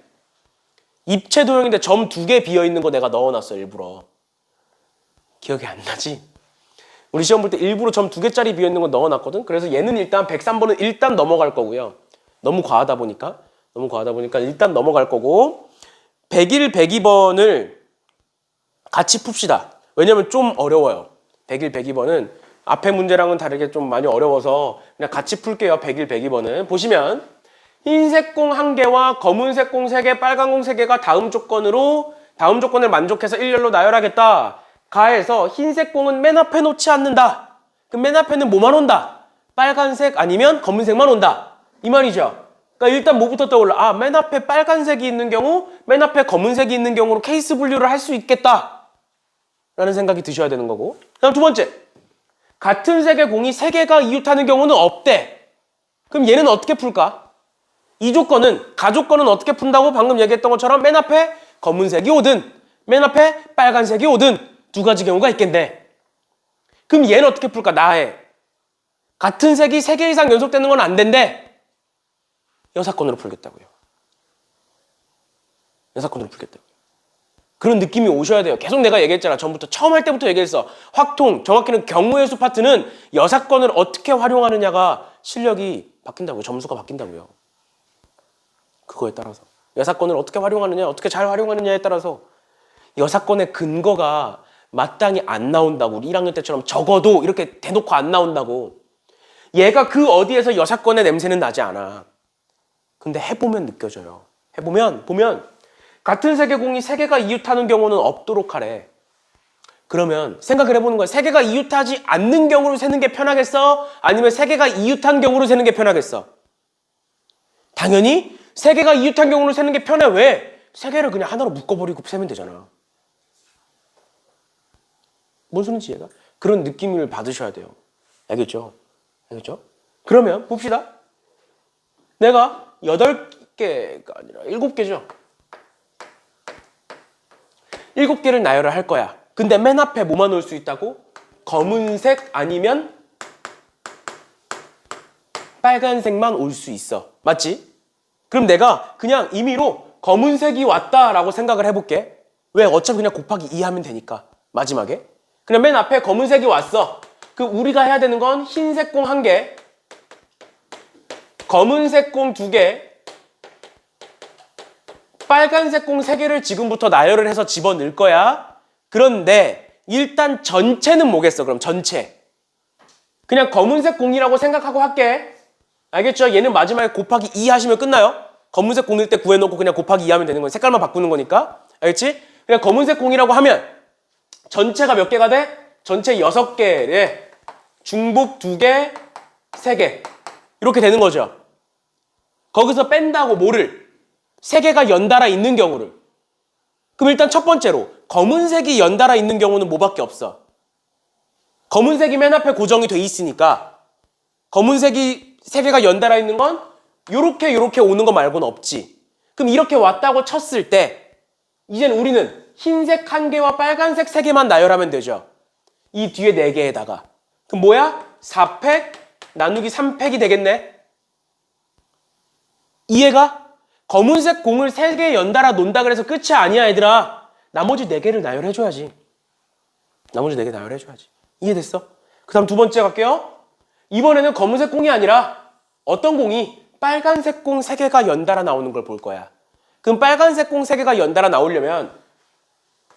입체 도형인데 점 2개 비어있는 거 내가 넣어놨어, 일부러. 기억이 안 나지? 우리 시험 볼 때 일부러 점 2개짜리 비어있는 거 넣어놨거든? 그래서 얘는 일단 103번은 일단 넘어갈 거고요. 너무 과하다 보니까 일단 넘어갈 거고 101, 102번을 같이 풉시다. 왜냐면 좀 어려워요. 101, 102번은 앞에 문제랑은 다르게 좀 많이 어려워서 그냥 같이 풀게요. 101, 102번은. 보시면 흰색 공 1개와 검은색 공 3개, 빨간 공 3개가 다음 조건을 만족해서 일렬로 나열하겠다. 가해서 흰색 공은 맨 앞에 놓지 않는다. 그럼 맨 앞에는 뭐만 온다? 빨간색 아니면 검은색만 온다. 이 말이죠. 그러니까 일단 뭐부터 떠올라? 맨 앞에 빨간색이 있는 경우, 맨 앞에 검은색이 있는 경우로 케이스 분류를 할 수 있겠다. 라는 생각이 드셔야 되는 거고. 다음 두 번째. 같은 색의 공이 3개가 이웃하는 경우는 없대. 그럼 얘는 어떻게 풀까? 이 조건은, 가조건은 어떻게 푼다고 방금 얘기했던 것처럼 맨 앞에 검은색이 오든, 맨 앞에 빨간색이 오든 두 가지 경우가 있겠네. 그럼 얘는 어떻게 풀까? 나해. 같은 색이 3개 이상 연속되는 건 안 된대. 여사건으로 풀겠다고요. 여사건으로 풀겠다고요. 그런 느낌이 오셔야 돼요. 계속 내가 얘기했잖아. 전부터 처음 할 때부터 얘기했어. 확통, 정확히는 경우의 수 파트는 여사건을 어떻게 활용하느냐가 실력이 바뀐다고요. 점수가 바뀐다고요. 그거에 따라서. 여사건을 어떻게 활용하느냐, 어떻게 잘 활용하느냐에 따라서 여사건의 근거가 마땅히 안 나온다고. 우리 1학년 때처럼 적어도 이렇게 대놓고 안 나온다고. 얘가 그 어디에서 여사건의 냄새는 나지 않아. 근데 해보면 느껴져요. 보면 같은 색의 공이 3개가 이웃하는 경우는 없도록 하래. 그러면 생각을 해보는 거야. 3개가 이웃하지 않는 경우로 세는 게 편하겠어? 아니면 3개가 이웃한 경우로 세는 게 편하겠어? 당연히 3개가 이웃한 경우로 세는 게 편해. 왜? 3개를 그냥 하나로 묶어버리고 세면 되잖아. 뭔 소린지 얘가? 그런 느낌을 받으셔야 돼요. 알겠죠? 그러면 봅시다. 내가 8개가 아니라 7개죠. 7개를 나열을 할 거야. 근데 맨 앞에 뭐만 올 수 있다고? 검은색 아니면 빨간색만 올 수 있어. 맞지? 그럼 내가 그냥 임의로 검은색이 왔다라고 생각을 해볼게. 왜? 어차피 그냥 곱하기 2 하면 되니까. 마지막에. 그냥 맨 앞에 검은색이 왔어. 그럼 우리가 해야 되는 건 흰색 공 1개, 검은색 공 2개, 빨간색 공 3개를 지금부터 나열을 해서 집어넣을 거야. 그런데 일단 전체는 뭐겠어? 그럼 전체. 그냥 검은색 공이라고 생각하고 할게. 알겠죠? 얘는 마지막에 곱하기 2 하시면 끝나요. 검은색 공일 때 구해놓고 그냥 곱하기 2 하면 되는 거야. 색깔만 바꾸는 거니까. 알겠지? 그냥 검은색 공이라고 하면 전체가 몇 개가 돼? 전체 6개에 중복 2개, 3개. 이렇게 되는 거죠. 거기서 뺀다고 뭐를? 3개가 연달아 있는 경우를. 그럼 일단 첫 번째로 검은색이 연달아 있는 경우는 뭐밖에 없어? 검은색이 맨 앞에 고정이 돼 있으니까 검은색이 3개가 연달아 있는 건 요렇게 오는 거 말고는 없지. 그럼 이렇게 왔다고 쳤을 때 이제는 우리는 흰색 1개와 빨간색 3개만 나열하면 되죠. 이 뒤에 4개에다가. 그럼 뭐야? 4팩 나누기 3팩이 되겠네. 이해가? 검은색 공을 3개 연달아 논다 그래서 끝이 아니야 얘들아. 나머지 4개를 나열해줘야지. 나머지 4개 나열해줘야지. 이해됐어? 그 다음 두 번째 갈게요. 이번에는 검은색 공이 아니라 어떤 공이 빨간색 공 3개가 연달아 나오는 걸 볼 거야. 그럼 빨간색 공 3개가 연달아 나오려면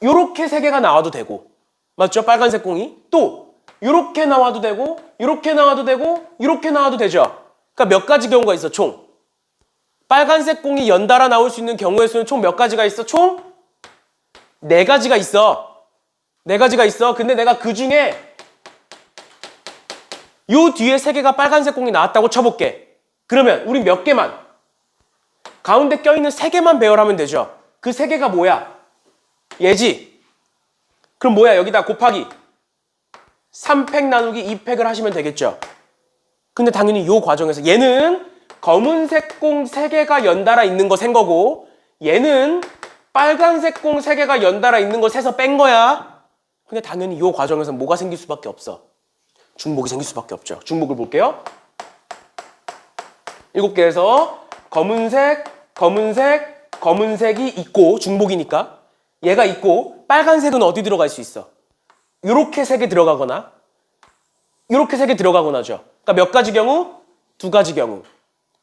요렇게 3개가 나와도 되고, 맞죠? 빨간색 공이 또 요렇게 나와도 되고, 요렇게 나와도 되고, 요렇게 나와도 되죠. 그러니까 몇 가지 경우가 있어 총. 빨간색 공이 연달아 나올 수 있는 경우의 수는 총 몇 가지가 있어? 총 4가지가 있어. 4가지가 있어. 근데 내가 그 중에 요 뒤에 3개가 빨간색 공이 나왔다고 쳐볼게. 그러면 우리 몇 개만? 가운데 껴있는 3개만 배열하면 되죠. 그 3개가 뭐야? 얘지. 그럼 뭐야? 여기다 곱하기 3팩 나누기 2팩을 하시면 되겠죠. 근데 당연히 요 과정에서 얘는 검은색 공 3개가 연달아 있는 거 센 거고 얘는 빨간색 공 3개가 연달아 있는 거 세서 뺀 거야. 근데 당연히 요 과정에서 뭐가 생길 수밖에 없어? 중복이 생길 수밖에 없죠. 중복을 볼게요. 7개에서 검은색, 검은색, 검은색이 있고 중복이니까 얘가 있고 빨간색은 어디 들어갈 수 있어? 요렇게 3개 들어가거나 요렇게 3개 들어가거나죠. 그러니까 몇 가지 경우? 2가지 경우.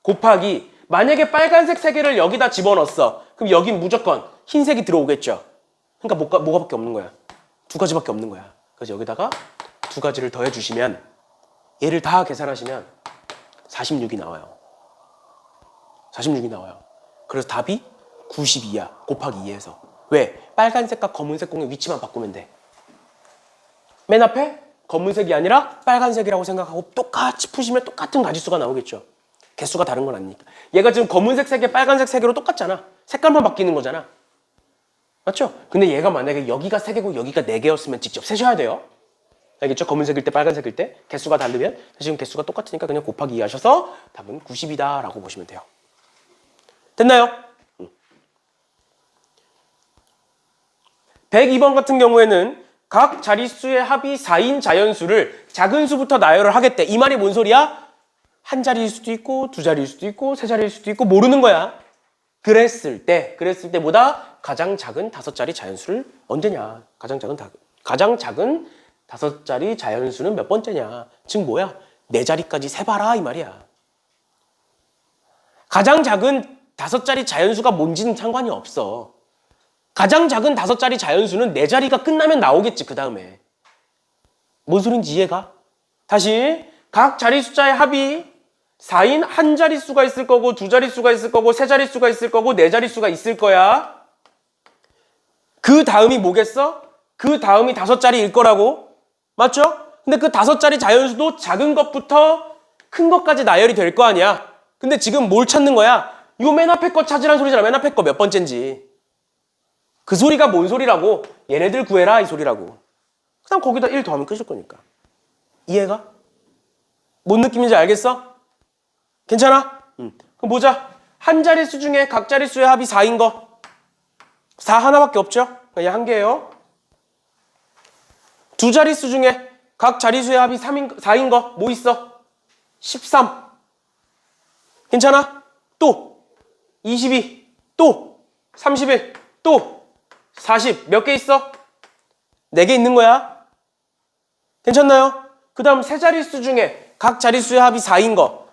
곱하기 만약에 빨간색 3개를 여기다 집어넣었어. 그럼 여긴 무조건 흰색이 들어오겠죠. 그러니까 뭐가밖에 없는 거야? 2가지밖에 없는 거야. 그래서 여기다가 2가지를 더해주시면 얘를 다 계산하시면 46이 나와요. 46이 나와요. 그래서 답이 92야. 곱하기 2에서. 왜? 빨간색과 검은색 공의 위치만 바꾸면 돼. 맨 앞에 검은색이 아니라 빨간색이라고 생각하고 똑같이 푸시면 똑같은 가지수가 나오겠죠. 개수가 다른 건 아니니까. 얘가 지금 검은색 3개, 빨간색 3개로 똑같잖아. 색깔만 바뀌는 거잖아. 맞죠? 근데 얘가 만약에 여기가 3개고 여기가 4개였으면 직접 세셔야 돼요. 알겠죠? 검은색일 때 빨간색일 때 개수가 다르면 지금 개수가 똑같으니까 그냥 곱하기 2 하셔서 답은 90이다 라고 보시면 돼요. 됐나요? 102번 같은 경우에는 각 자릿수의 합이 4인 자연수를 작은 수부터 나열을 하겠대. 이 말이 뭔 소리야? 한 자리일 수도 있고 2자리일 수도 있고 3자리일 수도 있고 모르는 거야. 그랬을 때 뭐다? 가장 작은 5자리 자연수를 언제냐? 가장 작은 5자리 자연수는 몇 번째냐? 즉 뭐야? 4자리까지 세봐라 이 말이야. 가장 작은 5자리 자연수가 뭔지는 상관이 없어. 가장 작은 5자리 자연수는 4자리가 끝나면 나오겠지 그 다음에. 뭔 소린지 이해가? 다시 각 자리 숫자의 합이 4인 한 자릿수가 있을 거고 2자릿수가 있을 거고 3자릿수가 있을 거고 4자릿수가 있을 거야. 그 다음이 뭐겠어? 그 다음이 5자리일 거라고. 맞죠? 근데 그 5자리 자연수도 작은 것부터 큰 것까지 나열이 될 거 아니야. 근데 지금 뭘 찾는 거야? 요 맨 앞에 거 찾으란 소리잖아. 맨 앞에 거 몇 번째인지. 그 소리가 뭔 소리라고? 얘네들 구해라 이 소리라고. 그 다음 거기다 1 더하면 끝일 거니까. 이해가? 뭔 느낌인지 알겠어? 괜찮아? 그럼 보자. 한 자릿수 중에 각 자릿수의 합이 4인 거. 4 하나밖에 없죠? 그냥 한 개예요. 2자릿수 중에 각 자릿수의 합이 4인 거. 뭐 있어? 13. 괜찮아? 또 22. 또 31. 또 40. 몇 개 있어? 4개 있는 거야. 괜찮나요? 그 다음 3자릿수 중에 각 자릿수의 합이 4인 거.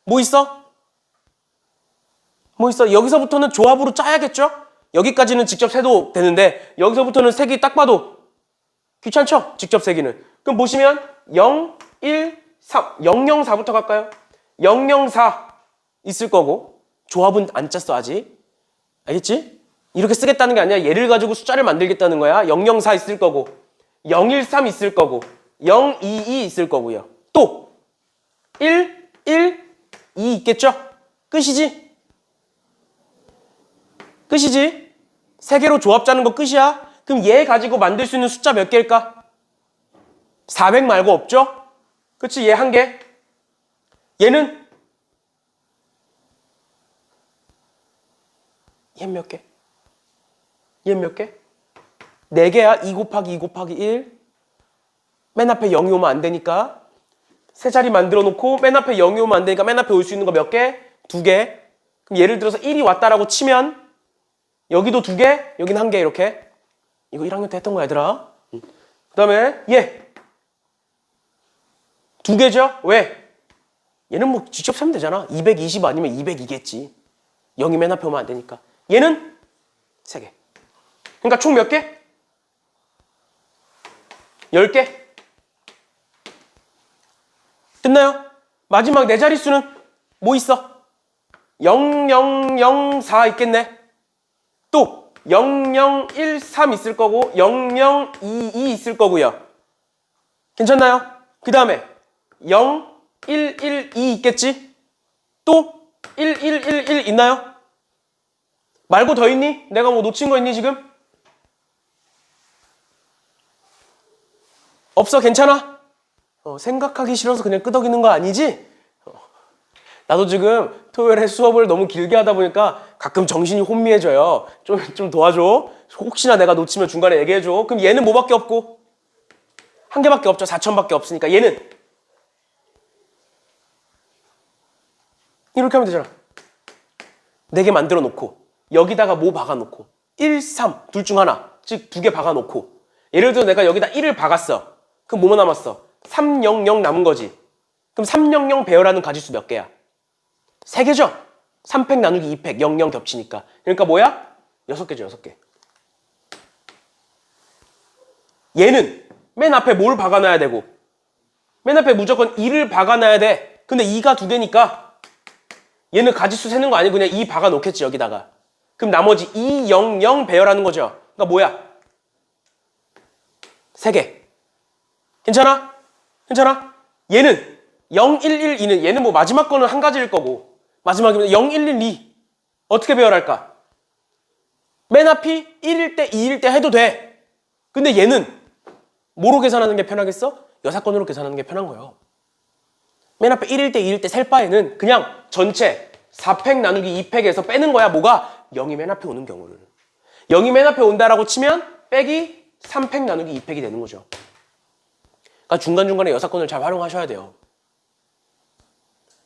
뭐 있어? 뭐 있어? 여기서부터는 조합으로 짜야겠죠? 여기까지는 직접 세도 되는데 여기서부터는 세기 딱 봐도 귀찮죠? 직접 세기는. 그럼 보시면 0, 1, 3, 0, 0, 4부터 갈까요? 0, 0, 4 있을 거고 조합은 안 짰어 아직. 알겠지? 이렇게 쓰겠다는 게 아니라 얘를 가지고 숫자를 만들겠다는 거야. 0, 0, 4 있을 거고 0, 1, 3 있을 거고 0, 2, 2 있을 거고요. 또 1, 1, 2 있겠죠? 끝이지? 끝이지? 세 개로 조합 짜는 거 끝이야? 그럼 얘 가지고 만들 수 있는 숫자 몇 개일까? 400 말고 없죠? 그치? 얘 한 개. 얘는? 얘 몇 개? 얘 몇 개? 4개야. 2 곱하기 2 곱하기 1. 맨 앞에 0이 오면 안 되니까. 세 자리 만들어 놓고 맨 앞에 0이 오면 안 되니까 맨 앞에 올 수 있는 거 몇 개? 2개. 그럼 예를 들어서 1이 왔다라고 치면 여기도 2개, 여기는 1개 이렇게. 이거 1학년 때 했던 거 얘들아. 그 다음에 얘 2개죠? 왜? 얘는 뭐 직접 세면 되잖아. 220 아니면 202겠지. 0이 맨 앞에 오면 안 되니까. 얘는 3개. 그러니까 총 몇 개? 10개. 됐나요? 마지막 네 자릿수는 뭐 있어? 0004 있겠네. 또 0013 있을 거고 0022 있을 거고요. 괜찮나요? 그 다음에 0112 있겠지? 또 1111 있나요? 말고 더 있니? 내가 뭐 놓친 거 있니 지금? 없어? 괜찮아? 생각하기 싫어서 그냥 끄덕이는 거 아니지? 나도 지금 토요일에 수업을 너무 길게 하다 보니까 가끔 정신이 혼미해져요. 좀 도와줘. 혹시나 내가 놓치면 중간에 얘기해줘. 그럼 얘는 뭐밖에 없고? 한 개밖에 없죠. 4천밖에 없으니까 얘는 이렇게 하면 되잖아. 4개 만들어 놓고 여기다가 뭐 박아 놓고 1, 3 둘 중 하나 즉 2개 박아 놓고 예를 들어 내가 여기다 1을 박았어. 그럼 뭐뭐 남았어? 300 남은 거지. 그럼 300 배열하는 가지수 몇 개야? 3개죠? 3팩 나누기 2팩 00 겹치니까. 그러니까 뭐야? 6개죠. 6개. 얘는 맨 앞에 뭘 박아놔야 되고 맨 앞에 무조건 2를 박아놔야 돼. 근데 2가 2개니까 얘는 가지수 세는 거 아니고 그냥 2 박아놓겠지 여기다가. 그럼 나머지 200 배열하는 거죠. 그러니까 뭐야? 3개. 괜찮아? 괜찮아? 얘는 0112는 얘는 뭐 마지막 거는 한 가지일 거고 마지막이면 0112 어떻게 배열할까? 맨 앞이 1일 때 2일 때 해도 돼. 근데 얘는 뭐로 계산하는 게 편하겠어? 여사건으로 계산하는 게 편한 거예요. 맨 앞에 1일 때 2일 때 셀 바에는 그냥 전체 4팩 나누기 2팩에서 빼는 거야. 뭐가? 0이 맨 앞에 오는 경우를. 0이 맨 앞에 온다라고 치면 빼기 3팩 나누기 2팩이 되는 거죠. 그러니까 중간중간에 여사건을 잘 활용하셔야 돼요.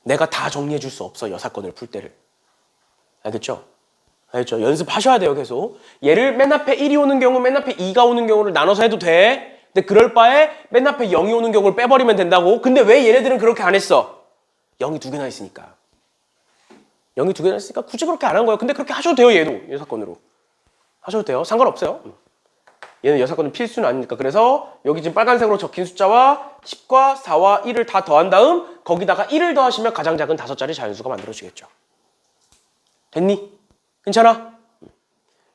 내가 다 정리해 줄 수 없어. 여사건을 풀 때를. 알겠죠? 알겠죠? 연습하셔야 돼요. 계속. 얘를 맨 앞에 1이 오는 경우 맨 앞에 2가 오는 경우를 나눠서 해도 돼. 근데 그럴 바에 맨 앞에 0이 오는 경우를 빼버리면 된다고. 근데 왜 얘네들은 그렇게 안 했어? 0이 2개나 있으니까. 0이 2개나 있으니까 굳이 그렇게 안 한 거예요. 근데 그렇게 하셔도 돼요. 얘도 여사건으로. 하셔도 돼요. 상관없어요. 얘는 여사건은 필수는 아니니까. 그래서 여기 지금 빨간색으로 적힌 숫자와 10과 4와 1을 다 더한 다음 거기다가 1을 더하시면 가장 작은 5자리 자연수가 만들어지겠죠. 됐니? 괜찮아?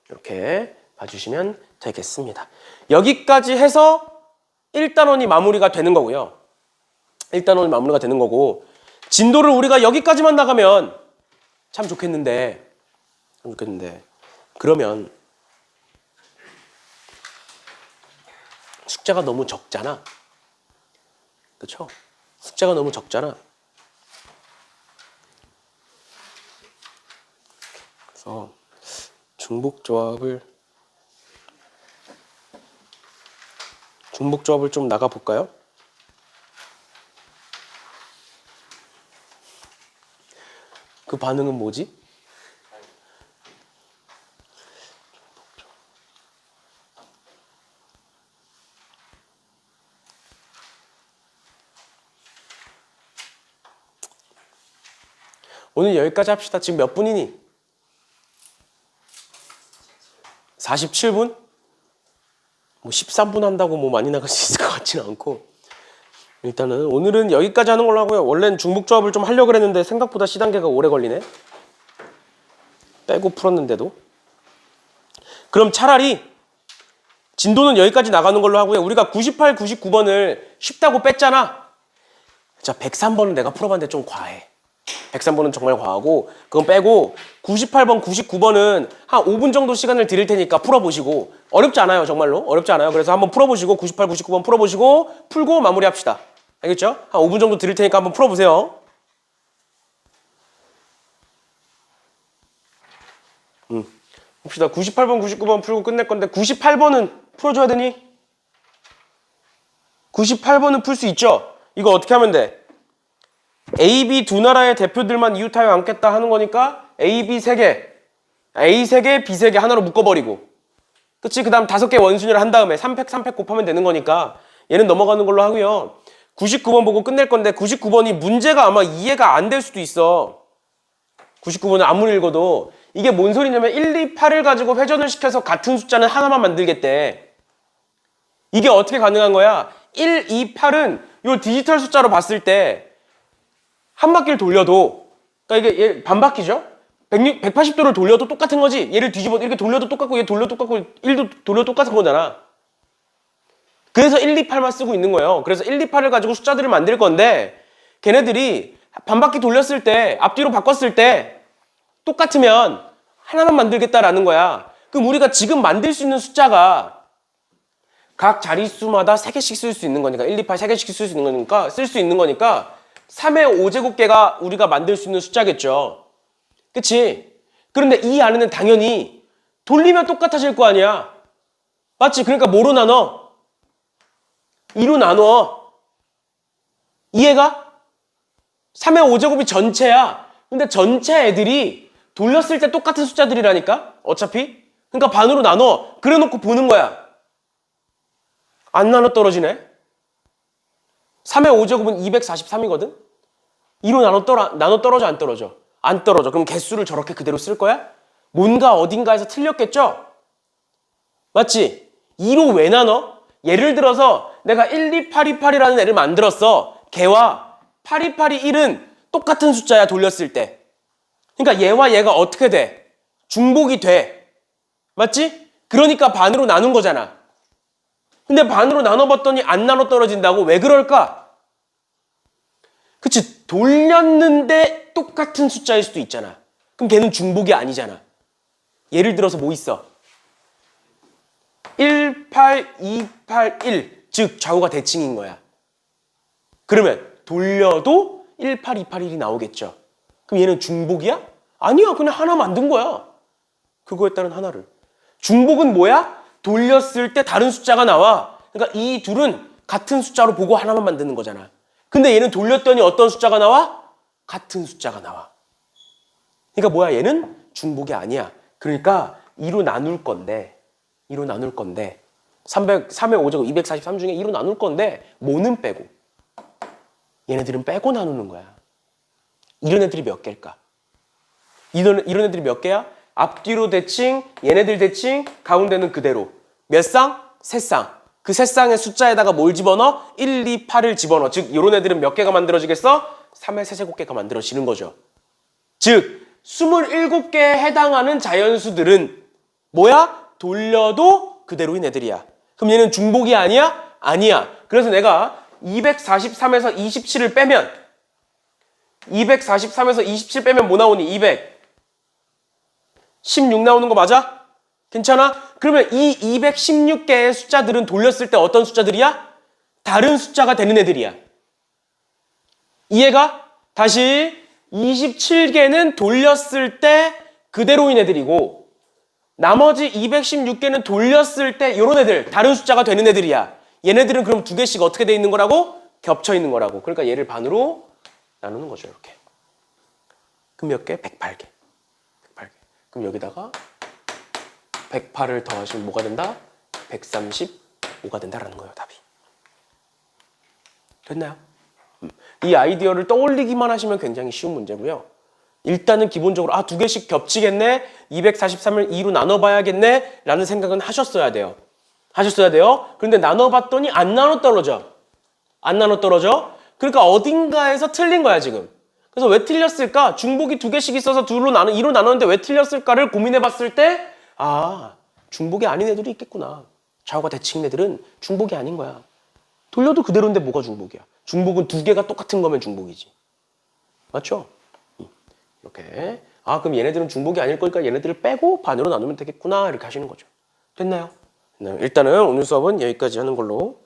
이렇게 봐주시면 되겠습니다. 여기까지 해서 1단원이 마무리가 되는 거고요. 1단원이 마무리가 되는 거고 진도를 우리가 여기까지만 나가면 참 좋겠는데 그러면 숙제가 너무 적잖아. 그쵸? 숙제가 너무 적잖아. 그래서 중복조합을 좀 나가볼까요? 그 반응은 뭐지? 오늘 여기까지 합시다. 지금 몇 분이니? 47분? 뭐 13분 한다고 뭐 많이 나갈 수 있을 것 같지는 않고 일단은 오늘은 여기까지 하는 걸로 하고요. 원래는 중복조합을 좀 하려고 그랬는데 생각보다 C단계가 오래 걸리네. 빼고 풀었는데도. 그럼 차라리 진도는 여기까지 나가는 걸로 하고요. 우리가 98, 99번을 쉽다고 뺐잖아. 자, 103번은 내가 풀어봤는데 좀 과해. 103번은 정말 과하고 그건 빼고 98번, 99번은 한 5분 정도 시간을 드릴 테니까 풀어보시고 어렵지 않아요. 정말로 어렵지 않아요. 그래서 한번 풀어보시고 98, 99번 풀어보시고 풀고 마무리합시다. 알겠죠? 한 5분 정도 드릴 테니까 한번 풀어보세요. 봅시다. 98번, 99번 풀고 끝낼 건데 98번은 풀어줘야 되니? 98번은 풀 수 있죠? 이거 어떻게 하면 돼? A, B 두 나라의 대표들만 이웃하여 앉겠다 하는 거니까 A, B 3개, A 3개, B 3개 하나로 묶어버리고 그치? 그 다음 5개 원순위를 한 다음에 3팩, 3팩 곱하면 되는 거니까 얘는 넘어가는 걸로 하고요. 99번 보고 끝낼 건데 99번이 문제가 아마 이해가 안 될 수도 있어. 99번은 아무리 읽어도 이게 뭔 소리냐면 1, 2, 8을 가지고 회전을 시켜서 같은 숫자는 하나만 만들겠대. 이게 어떻게 가능한 거야? 1, 2, 8은 요 디지털 숫자로 봤을 때 한 바퀴를 돌려도 그러니까 이게 반바퀴죠? 180도를 돌려도 똑같은 거지. 얘를 뒤집어 이렇게 돌려도 똑같고 얘 돌려도 똑같고 1도 돌려도 똑같은 거잖아. 그래서 1, 2, 8만 쓰고 있는 거예요. 그래서 1, 2, 8을 가지고 숫자들을 만들 건데 걔네들이 반바퀴 돌렸을 때 앞뒤로 바꿨을 때 똑같으면 하나만 만들겠다라는 거야. 그럼 우리가 지금 만들 수 있는 숫자가 각 자릿수마다 3개씩 쓸 수 있는 거니까 1, 2, 8 3개씩 쓸 수 있는 거니까 3의 5제곱계가 우리가 만들 수 있는 숫자겠죠. 그치? 그런데 이 안에는 당연히 돌리면 똑같아질 거 아니야. 맞지? 그러니까 뭐로 나눠? 2로 나눠. 이해가? 3의 5제곱이 전체야. 근데 전체 애들이 돌렸을 때 똑같은 숫자들이라니까? 어차피? 그러니까 반으로 나눠. 그래놓고 보는 거야. 안 나눠 떨어지네. 3의 5제곱은 243이거든? 2로 나눠 떨어져 안 떨어져? 안 떨어져. 그럼 개수를 저렇게 그대로 쓸 거야? 뭔가 어딘가에서 틀렸겠죠? 맞지? 2로 왜 나눠? 예를 들어서 내가 12828이라는 애를 만들었어. 걔와 8281은 똑같은 숫자야 돌렸을 때. 그러니까 얘와 얘가 어떻게 돼? 중복이 돼. 맞지? 그러니까 반으로 나눈 거잖아. 근데 반으로 나눠봤더니 안 나눠 떨어진다고? 왜 그럴까? 그치? 돌렸는데 똑같은 숫자일 수도 있잖아. 그럼 걔는 중복이 아니잖아. 예를 들어서 뭐 있어? 18281 즉 좌우가 대칭인 거야. 그러면 돌려도 18281이 나오겠죠. 그럼 얘는 중복이야? 아니야. 그냥 하나 만든 거야. 그거에 따른 하나를. 중복은 뭐야? 돌렸을 때 다른 숫자가 나와. 그러니까 이 둘은 같은 숫자로 보고 하나만 만드는 거잖아. 근데 얘는 돌렸더니 어떤 숫자가 나와? 같은 숫자가 나와. 그러니까 뭐야? 얘는 중복이 아니야. 그러니까 2로 나눌 건데 3의 5제곱 243 중에 2로 나눌 건데 뭐는 빼고 얘네들은 빼고 나누는 거야. 이런 애들이 몇 개일까? 이런 애들이 몇 개야? 앞뒤로 대칭, 얘네들 대칭, 가운데는 그대로. 몇 쌍? 3쌍. 그 3쌍의 숫자에다가 뭘 집어넣어? 1, 2, 8을 집어넣어. 즉 이런 애들은 몇 개가 만들어지겠어? 3의 세제곱계가 만들어지는 거죠. 즉 27개에 해당하는 자연수들은 뭐야? 돌려도 그대로인 애들이야. 그럼 얘는 중복이 아니야? 아니야. 그래서 내가 243에서 27을 빼면 243에서 27 빼면 뭐 나오니? 216 나오는 거 맞아? 괜찮아? 그러면 이 216개의 숫자들은 돌렸을 때 어떤 숫자들이야? 다른 숫자가 되는 애들이야. 이해가? 다시 27개는 돌렸을 때 그대로인 애들이고 나머지 216개는 돌렸을 때 이런 애들, 다른 숫자가 되는 애들이야. 얘네들은 그럼 2개씩 어떻게 돼 있는 거라고? 겹쳐 있는 거라고. 그러니까 얘를 반으로 나누는 거죠. 이렇게. 그럼 몇 개? 108개. 108개. 그럼 여기다가 108을 더하시면 뭐가 된다? 135가 된다라는 거예요, 답이. 됐나요? 이 아이디어를 떠올리기만 하시면 굉장히 쉬운 문제고요. 일단은 기본적으로 2개씩 겹치겠네? 243을 2로 나눠봐야겠네? 라는 생각은 하셨어야 돼요. 그런데 나눠봤더니 안 나눠 떨어져. 그러니까 어딘가에서 틀린 거야, 지금. 그래서 왜 틀렸을까? 중복이 2개씩 있어서 2로 나눴는데 왜 틀렸을까를 고민해봤을 때 중복이 아닌 애들이 있겠구나. 좌우가 대칭인 애들은 중복이 아닌 거야. 돌려도 그대로인데 뭐가 중복이야? 중복은 두 개가 똑같은 거면 중복이지. 맞죠? 이렇게. 아, 그럼 얘네들은 중복이 아닐 거니까 얘네들을 빼고 반으로 나누면 되겠구나. 이렇게 하시는 거죠. 됐나요? 일단은 오늘 수업은 여기까지 하는 걸로